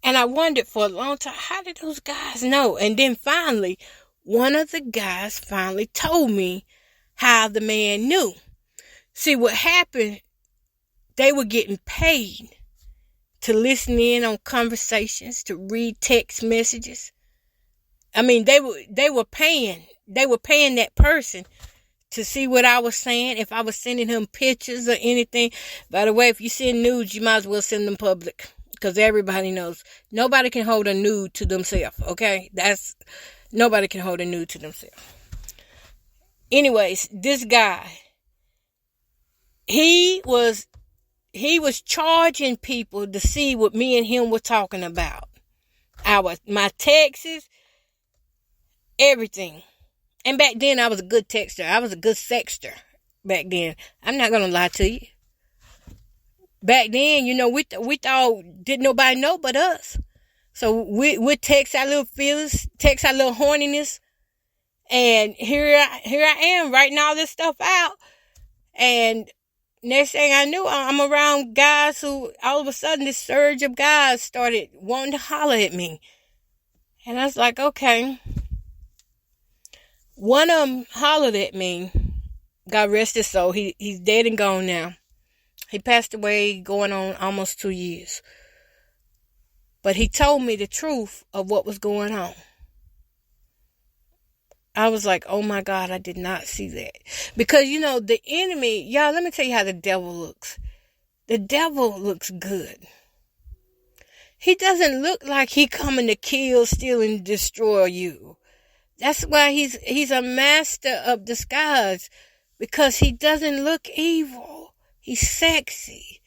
And I wondered for a long time, how did those guys know? And then finally, one of the guys finally told me how the man knew. See, what happened, they were getting paid to listen in on conversations, to read text messages. I mean, they were paying that person to see what I was saying, if I was sending him pictures or anything. By the way, if you send nudes, you might as well send them public, because everybody knows nobody can hold a nude to themselves, okay? Nobody can hold a nude to themselves. Anyways, this guy, he was charging people to see what me and him were talking about. My texts, everything. And back then, I was a good texter. I was a good sexter back then. I'm not going to lie to you. Back then, we thought didn't nobody know but us. So we text our little feelings, text our little horniness. And here I am writing all this stuff out. And next thing I knew, I'm around guys who, all of a sudden, this surge of guys started wanting to holler at me. And I was like, okay. One of them hollered at me. God rest his soul. He's dead and gone now. He passed away going on almost 2 years. But he told me the truth of what was going on. I was like, oh my God, I did not see that. Because, the enemy, y'all, let me tell you how the devil looks. The devil looks good. He doesn't look like he coming to kill, steal, and destroy you. That's why he's a master of disguise, because he doesn't look evil. He's sexy.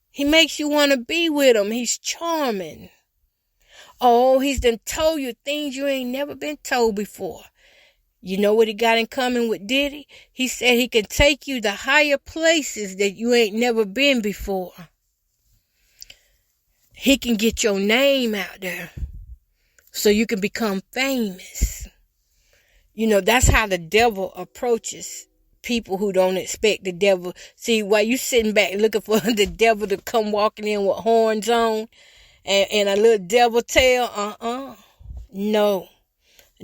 He makes you want to be with him. He's charming. Oh, he's done told you things you ain't never been told before. You know what he got in common with Diddy? He said he can take you to higher places that you ain't never been before. He can get your name out there so you can become famous. That's how the devil approaches people who don't expect the devil. See, while you sitting back looking for the devil to come walking in with horns on and a little devil tail, no.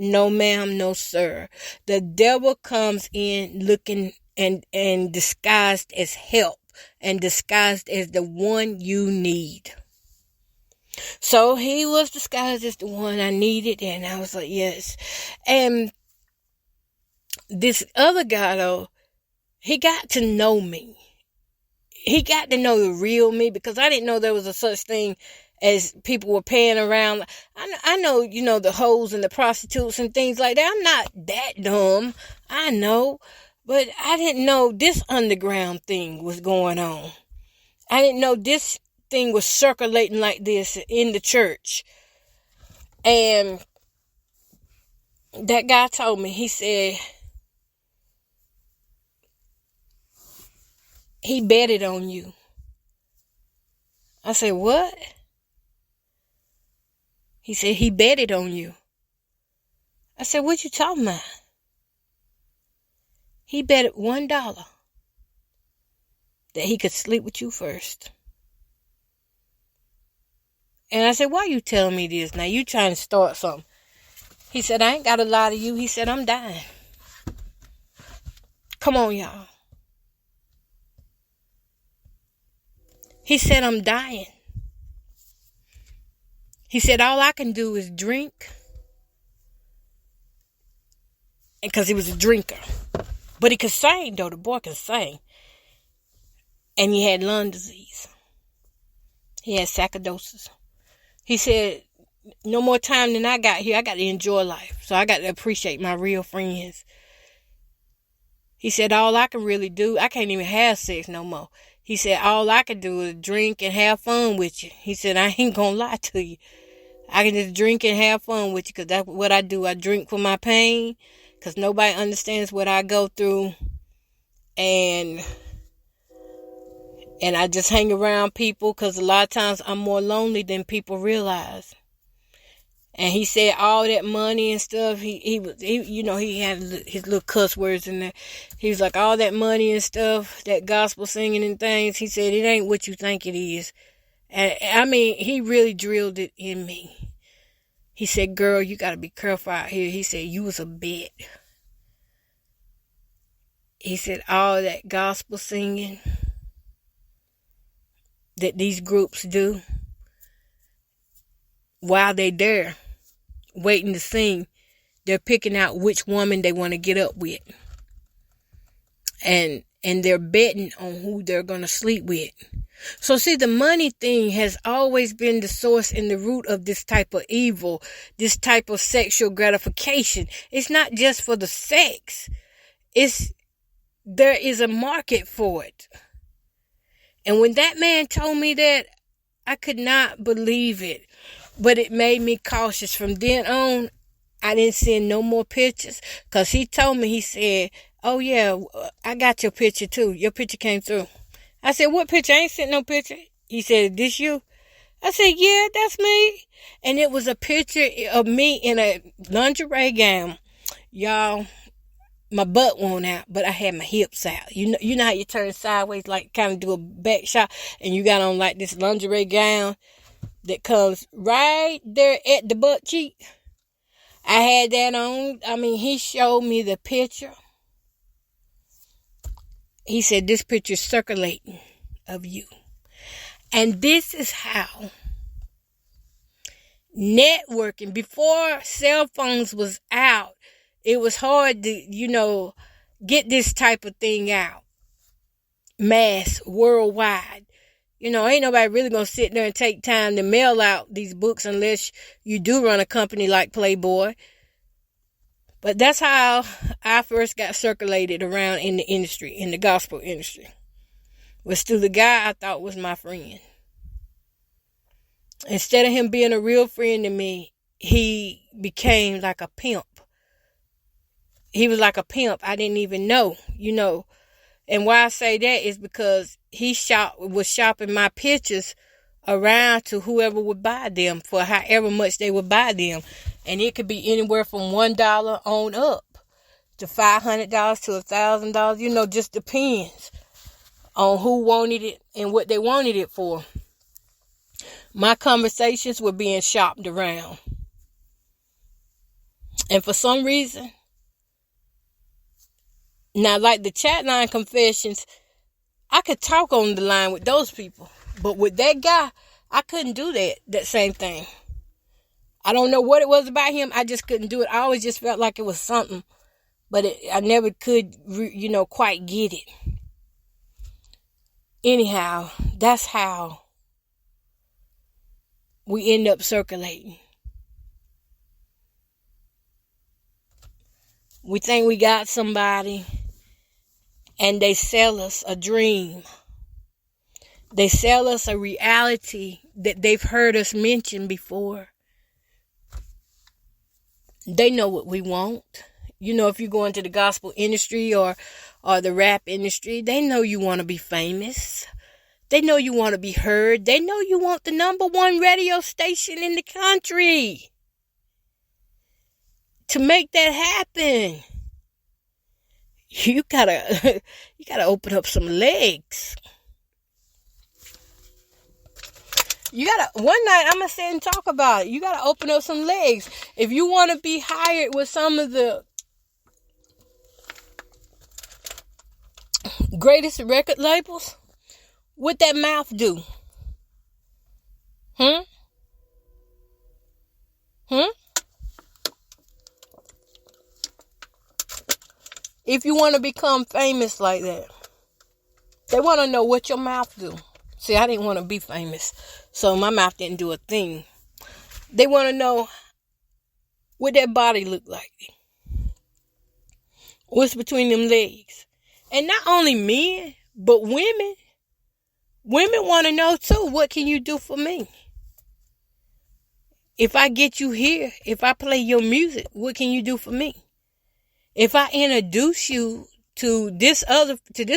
No, ma'am, no, sir. The devil comes in looking and disguised as help and disguised as the one you need. So he was disguised as the one I needed, and I was like, yes. And this other guy, though, he got to know me. He got to know the real me, because I didn't know there was a such thing as people were paying around. I know, the hoes and the prostitutes and things like that. I'm not that dumb. I know. But I didn't know this underground thing was going on. I didn't know this thing was circulating like this in the church. And that guy told me, he said, he betted on you. I said, what? He said, he betted on you. I said, what you talking about? He betted $1 that he could sleep with you first. And I said, why you telling me this? Now you trying to start something. He said, I ain't got to lie to you. He said, I'm dying. Come on, y'all. He said, I'm dying. He said, all I can do is drink. Because he was a drinker. But he could sing, though. The boy could sing. And he had lung disease. He had sarcoidosis. He said, no more time than I got here. I got to enjoy life. So I got to appreciate my real friends. He said, all I can really do, I can't even have sex no more. He said, all I can do is drink and have fun with you. He said, I ain't going to lie to you. I can just drink and have fun with you because that's what I do. I drink for my pain because nobody understands what I go through. And I just hang around people because a lot of times I'm more lonely than people realize. And he said all that money and stuff, he had his little cuss words in there. He was like, all that money and stuff, that gospel singing and things, he said, it ain't what you think it is. And I mean, he really drilled it in me. He said, girl, you got to be careful out here. He said, you was a bet. He said, all that gospel singing that these groups do, while they there waiting to sing, they're picking out which woman they want to get up with. And they're betting on who they're going to sleep with. So see, the money thing has always been the source and the root of this type of evil, this type of sexual gratification. It's not just for the sex. There is a market for it. And when that man told me that, I could not believe it. But it made me cautious. From then on, I didn't send no more pictures. Because he told me, he said, oh yeah, I got your picture too. Your picture came through. I said, what picture? I ain't sent no picture. He said, this you? I said, yeah, that's me. And it was a picture of me in a lingerie gown. Y'all, my butt won't out, but I had my hips out. You know how you turn sideways, like kind of do a back shot, and you got on like this lingerie gown that comes right there at the butt cheek. I had that on. I mean, he showed me the picture. He said, this picture's circulating of you. And this is how networking, before cell phones was out, it was hard to, get this type of thing out. Mass, worldwide. Ain't nobody really going to sit there and take time to mail out these books unless you do run a company like Playboy. But that's how I first got circulated around in the industry, in the gospel industry. Was through the guy I thought was my friend. Instead of him being a real friend to me, he became like a pimp. He was like a pimp. I didn't even know, And why I say that is because he was shopping my pictures around to whoever would buy them for however much they would buy them. And it could be anywhere from $1 on up to $500 to $1,000. Just depends on who wanted it and what they wanted it for. My conversations were being shopped around. And for some reason, now like the chat line confessions, I could talk on the line with those people. But with that guy, I couldn't do that same thing. I don't know what it was about him. I just couldn't do it. I always just felt like it was something. But I never could, quite get it. Anyhow, that's how we end up circulating. We think we got somebody, and they sell us a dream. They sell us a reality that they've heard us mention before. They know what we want. If you go into the gospel industry or the rap industry, they know you want to be famous. They know you want to be heard. They know you want the #1 radio station in the country. To make that happen, you gotta open up some legs. One night I'm gonna sit and talk about it. You gotta open up some legs. If you want to be hired with some of the greatest record labels, what that mouth do? Hmm? If you want to become famous like that, they want to know what your mouth do. See, I didn't want to be famous, so my mouth didn't do a thing. They want to know what that body look like. What's between them legs. And not only men, but women. Women want to know too, what can you do for me? If I get you here, if I play your music, what can you do for me? If I introduce you to this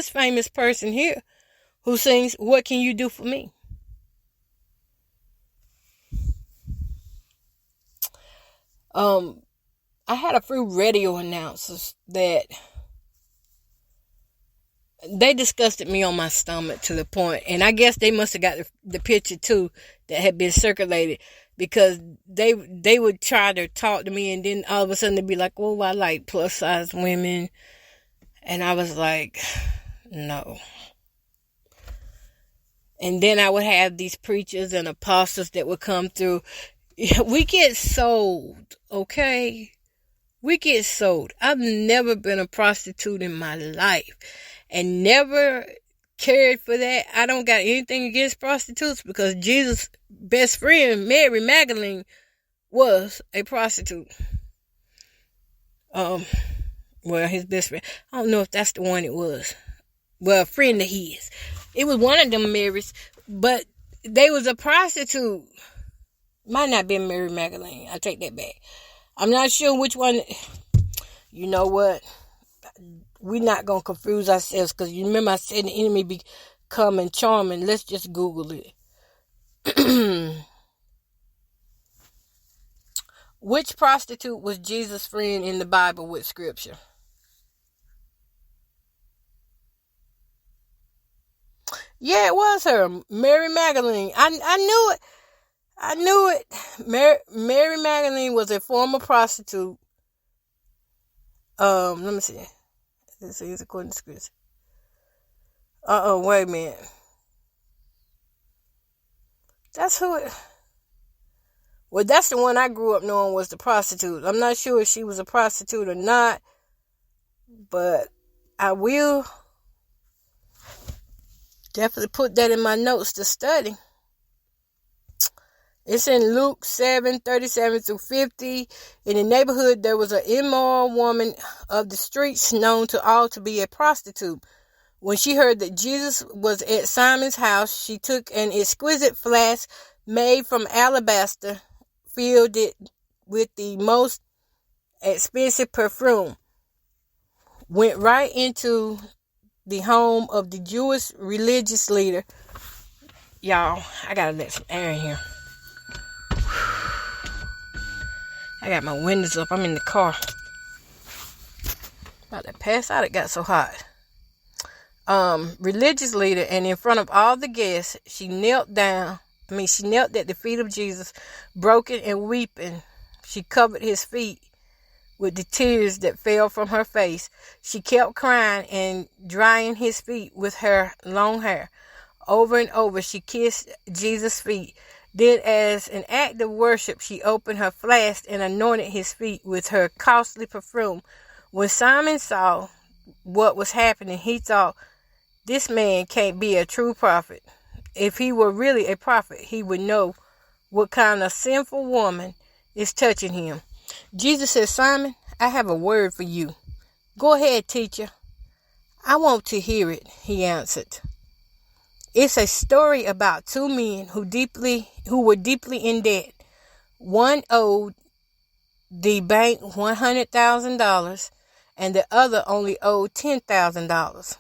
famous person here who sings, what can you do for me? I had a few radio announcers that they disgusted me on my stomach to the point, and I guess they must have got the picture too that had been circulated, because they would try to talk to me, and then all of a sudden they'd be like, "Oh, I like plus size women," and I was like, no. And then I would have these preachers and apostles that would come through. We get sold, okay? We get sold. I've never been a prostitute in my life and never cared for that. I don't got anything against prostitutes, because Jesus' best friend, Mary Magdalene, was a prostitute. Well, his best friend. I don't know if that's the one it was. Well, a friend of his. It was one of them Marys, but they was a prostitute. Might not be Mary Magdalene. I take that back. I'm not sure which one. You know what? We're not going to confuse ourselves, because you remember I said the enemy becoming charming. Let's just Google it. Which prostitute was Jesus' friend in the Bible with scripture? Yeah, it was her, Mary Magdalene. I knew it. I knew it. Mary Magdalene was a former prostitute. Let me see. This is according to scripture. Wait a minute. That's who it... Well, that's the one I grew up knowing was the prostitute. I'm not sure if she was a prostitute or not, but I will definitely put that in my notes to study. It's in Luke 7:37-50. In the neighborhood, there was an immoral woman of the streets known to all to be a prostitute. When she heard that Jesus was at Simon's house, she took an exquisite flask made from alabaster, filled it with the most expensive perfume, went right into the home of the Jewish religious leader. Y'all, I gotta let some air in here. I got my windows up. I'm in the car. About to pass out. It got so hot. Religious leader, and in front of all the guests, she knelt at the feet of Jesus, broken and weeping. She covered his feet with the tears that fell from her face. She kept crying and drying his feet with her long hair. Over and over, she kissed Jesus' feet. Then, as an act of worship, she opened her flask and anointed his feet with her costly perfume. When Simon saw what was happening, he thought, this man can't be a true prophet. If he were really a prophet, he would know what kind of sinful woman is touching him. Jesus said, Simon, I have a word for you. Go ahead, teacher. I want to hear it, he answered. It's a story about two men who were deeply in debt. One owed the bank $100,000 and the other only owed $10,000.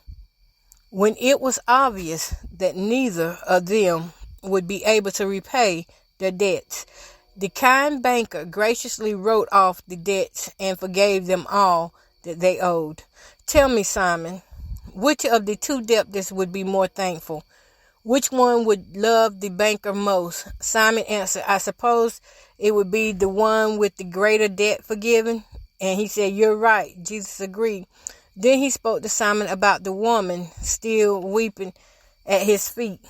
When it was obvious that neither of them would be able to repay their debts, the kind banker graciously wrote off the debts and forgave them all that they owed. Tell me, Simon, which of the two debtors would be more thankful? Which one would love the banker most? Simon answered, I suppose it would be the one with the greater debt forgiven. And he said, you're right. Jesus agreed. Then he spoke to Simon about the woman still weeping at his feet.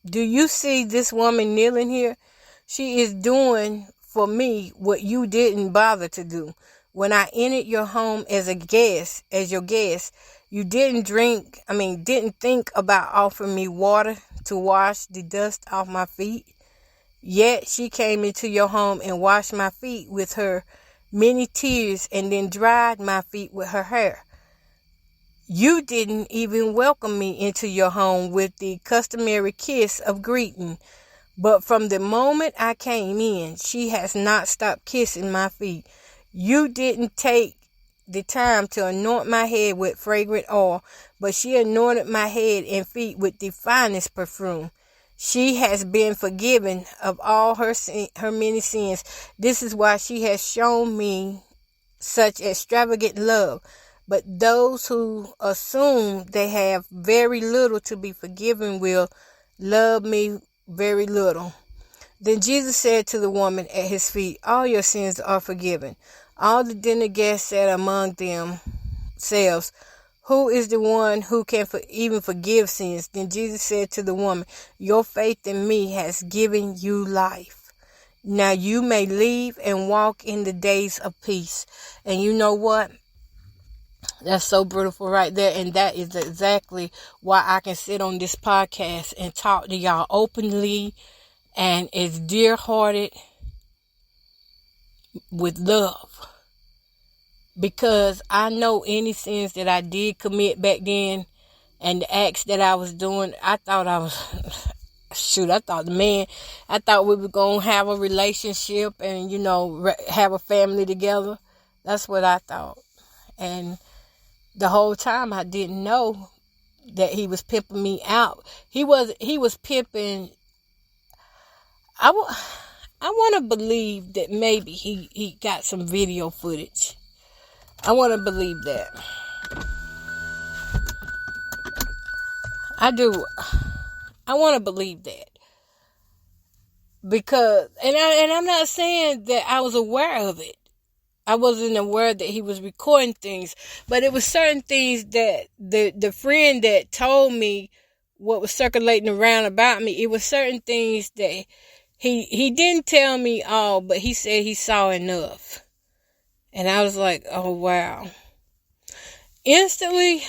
Do you see this woman kneeling here? She is doing for me what you didn't bother to do. When I entered your home as your guest, you didn't think about offering me water to wash the dust off my feet. Yet she came into your home and washed my feet with her many tears and then dried my feet with her hair. You didn't even welcome me into your home with the customary kiss of greeting. But from the moment I came in, she has not stopped kissing my feet. You didn't take the time to anoint my head with fragrant oil, but she anointed my head and feet with the finest perfume. She has been forgiven of all her many sins. This is why she has shown me such extravagant love. But those who assume they have very little to be forgiven will love me very little. Then Jesus said to the woman at his feet, all your sins are forgiven. All the dinner guests said among themselves, who is the one who can even forgive sins? Then Jesus said to the woman, your faith in me has given you life. Now you may leave and walk in the days of peace. And you know what? That's so beautiful right there. And that is exactly why I can sit on this podcast and talk to y'all openly and as dear-hearted with love. Because I know any sins that I did commit back then and the acts that I was doing, I thought we were going to have a relationship and, have a family together. That's what I thought. And the whole time I didn't know that he was pimping me out. He was pimping. I want to believe that maybe he got some video footage. I want to believe that. I do. I want to believe that. Because, and I'm not saying that I was aware of it. I wasn't aware that he was recording things. But it was certain things that the friend that told me what was circulating around about me, it was certain things that he didn't tell me all, but he said he saw enough. And I was like, oh, wow. Instantly,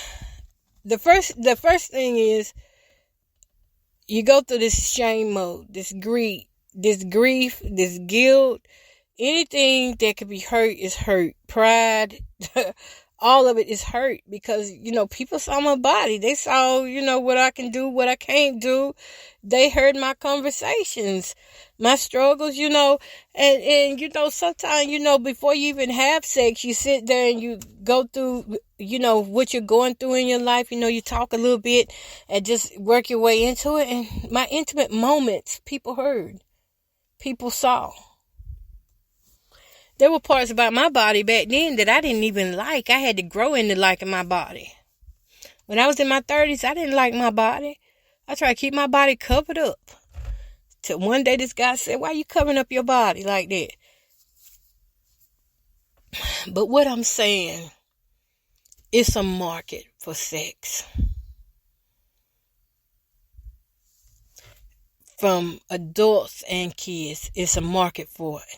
the first thing is you go through this shame mode, this grief, this guilt. Anything that could be hurt is hurt. Pride, all of it is hurt because, people saw my body. They saw, what I can do, what I can't do. They heard my conversations, my struggles, and sometimes, before you even have sex, you sit there and you go through, what you're going through in your life. You talk a little bit and just work your way into it. And my intimate moments, people heard, people saw. There were parts about my body back then that I didn't even like. I had to grow into liking my body. When I was in my 30s, I didn't like my body. I tried to keep my body covered up. Till one day this guy said, why are you covering up your body like that? But what I'm saying, it's a market for sex. From adults and kids, it's a market for it.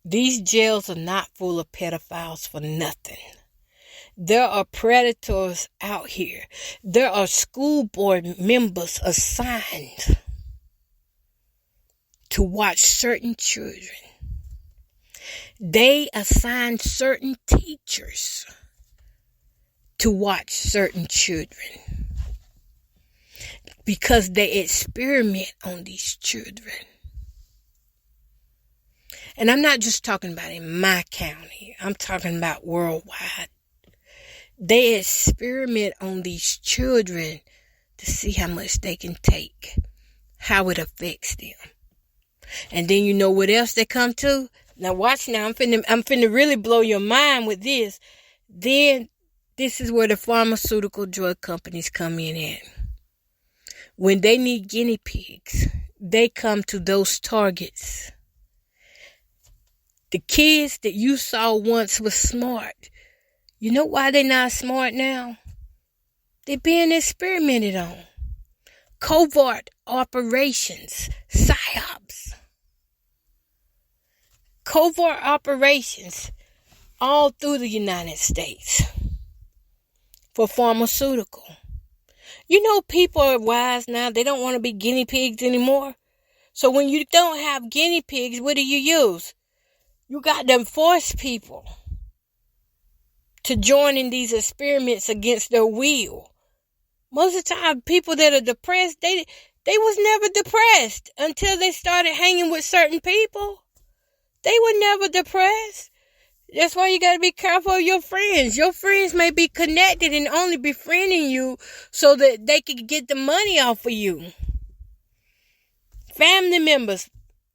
These jails are not full of pedophiles for nothing. There are predators out here. There are school board members assigned to watch certain children. They assign certain teachers to watch certain children because they experiment on these children. And I'm not just talking about in my county. I'm talking about worldwide. They experiment on these children to see how much they can take, how it affects them. And then you know what else they come to? Now watch now, I'm finna really blow your mind with this. Then this is where the pharmaceutical drug companies come in at. When they need guinea pigs, they come to those targets. The kids that you saw once was smart. You know why they're not smart now? They're being experimented on. covert operations, psyops. Covert operations all through the United States for pharmaceutical. You know, people are wise now. They don't want to be guinea pigs anymore. So when you don't have guinea pigs, what do you use? You got to force people to join in these experiments against their will. Most of the time, people that are depressed, they was never depressed until they started hanging with certain people. They were never depressed. That's why you got to be careful of your friends. Your friends may be connected and only befriending you so that they can get the money off of you. Family members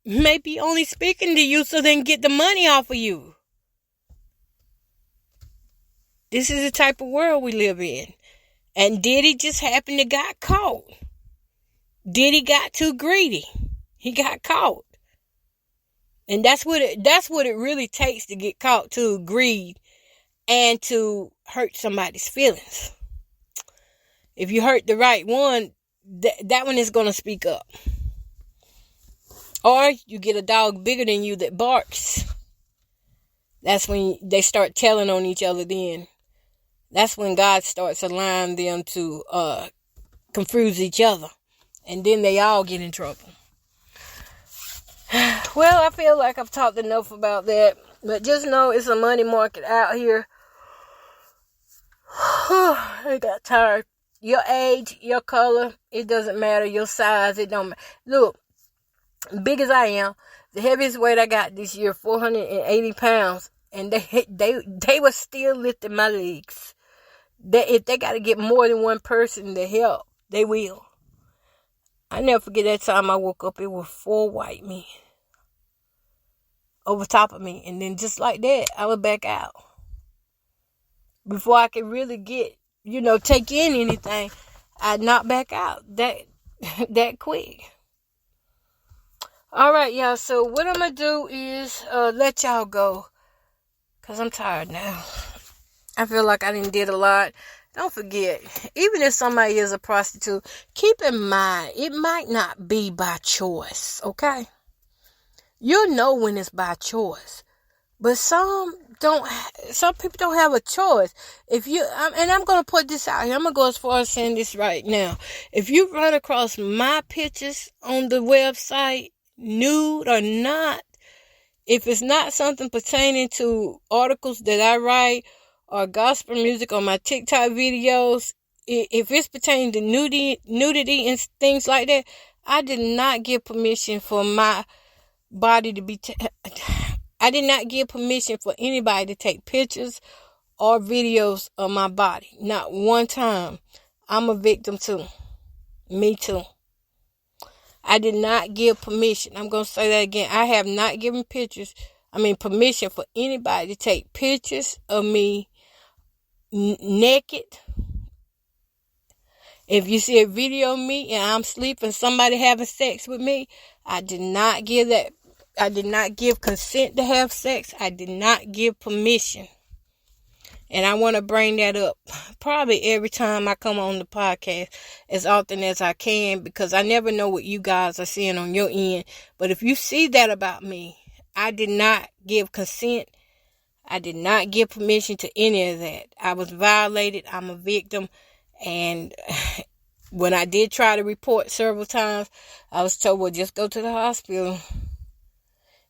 may be only speaking to you so they can get the money off of you. This is the type of world we live in. And Diddy just happened to got caught. Diddy got too greedy. He got caught. And that's what it really takes to get caught, to greed and to hurt somebody's feelings. If you hurt the right one, that one is going to speak up. Or you get a dog bigger than you that barks. That's when they start telling on each other then. That's when God starts allowing them to confuse each other. And then they all get in trouble. Well, I feel like I've talked enough about that. But just know it's a money market out here. I got tired. Your age, your color, it doesn't matter. Your size, it don't matter. Look, big as I am, the heaviest weight I got this year, 480 pounds. And they were still lifting my legs. If they got to get more than one person to help, they will. I never forget that time I woke up, it was 4 white men over top of me. And then just like that, I was back out. Before I could really get, take in anything, I knocked back out that quick. All right, y'all. So what I'm going to do is let y'all go. Because I'm tired now. I feel like I done did a lot. Don't forget, even if somebody is a prostitute, keep in mind, it might not be by choice, okay? You'll know when it's by choice. But some people don't have a choice. And I'm going to put this out here. I'm going to go as far as saying this right now. If you run across my pictures on the website, nude or not, if it's not something pertaining to articles that I write or gospel music on my TikTok videos, if it's pertaining to nudity and things like that, I did not give permission for my body to be... I did not give permission for anybody to take pictures or videos of my body. Not one time. I'm a victim too. Me too. I did not give permission. I'm going to say that again. I have not given permission for anybody to take pictures of me naked. If you see a video of me and I'm sleeping, somebody having sex with me, I did not give that. I did not give consent to have sex. I did not give permission. And I want to bring that up probably every time I come on the podcast, as often as I can, because I never know what you guys are seeing on your end. But if you see that about me, I did not give consent. I did not give permission to any of that. I was violated. I'm a victim. And when I did try to report several times, I was told, well, just go to the hospital.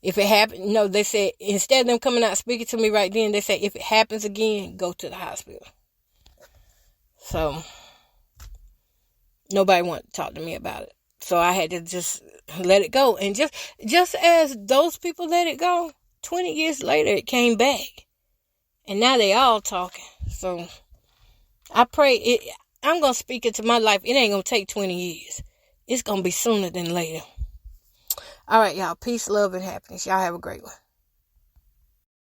If it happened, no, they said, instead of them coming out speaking to me right then, they said, if it happens again, go to the hospital. So, nobody wanted to talk to me about it. So I had to just let it go. And just as those people let it go, 20 years later, it came back. And now they all talking. So, I pray, I'm going to speak into my life. It ain't going to take 20 years. It's going to be sooner than later. All right, y'all. Peace, love, and happiness. Y'all have a great one.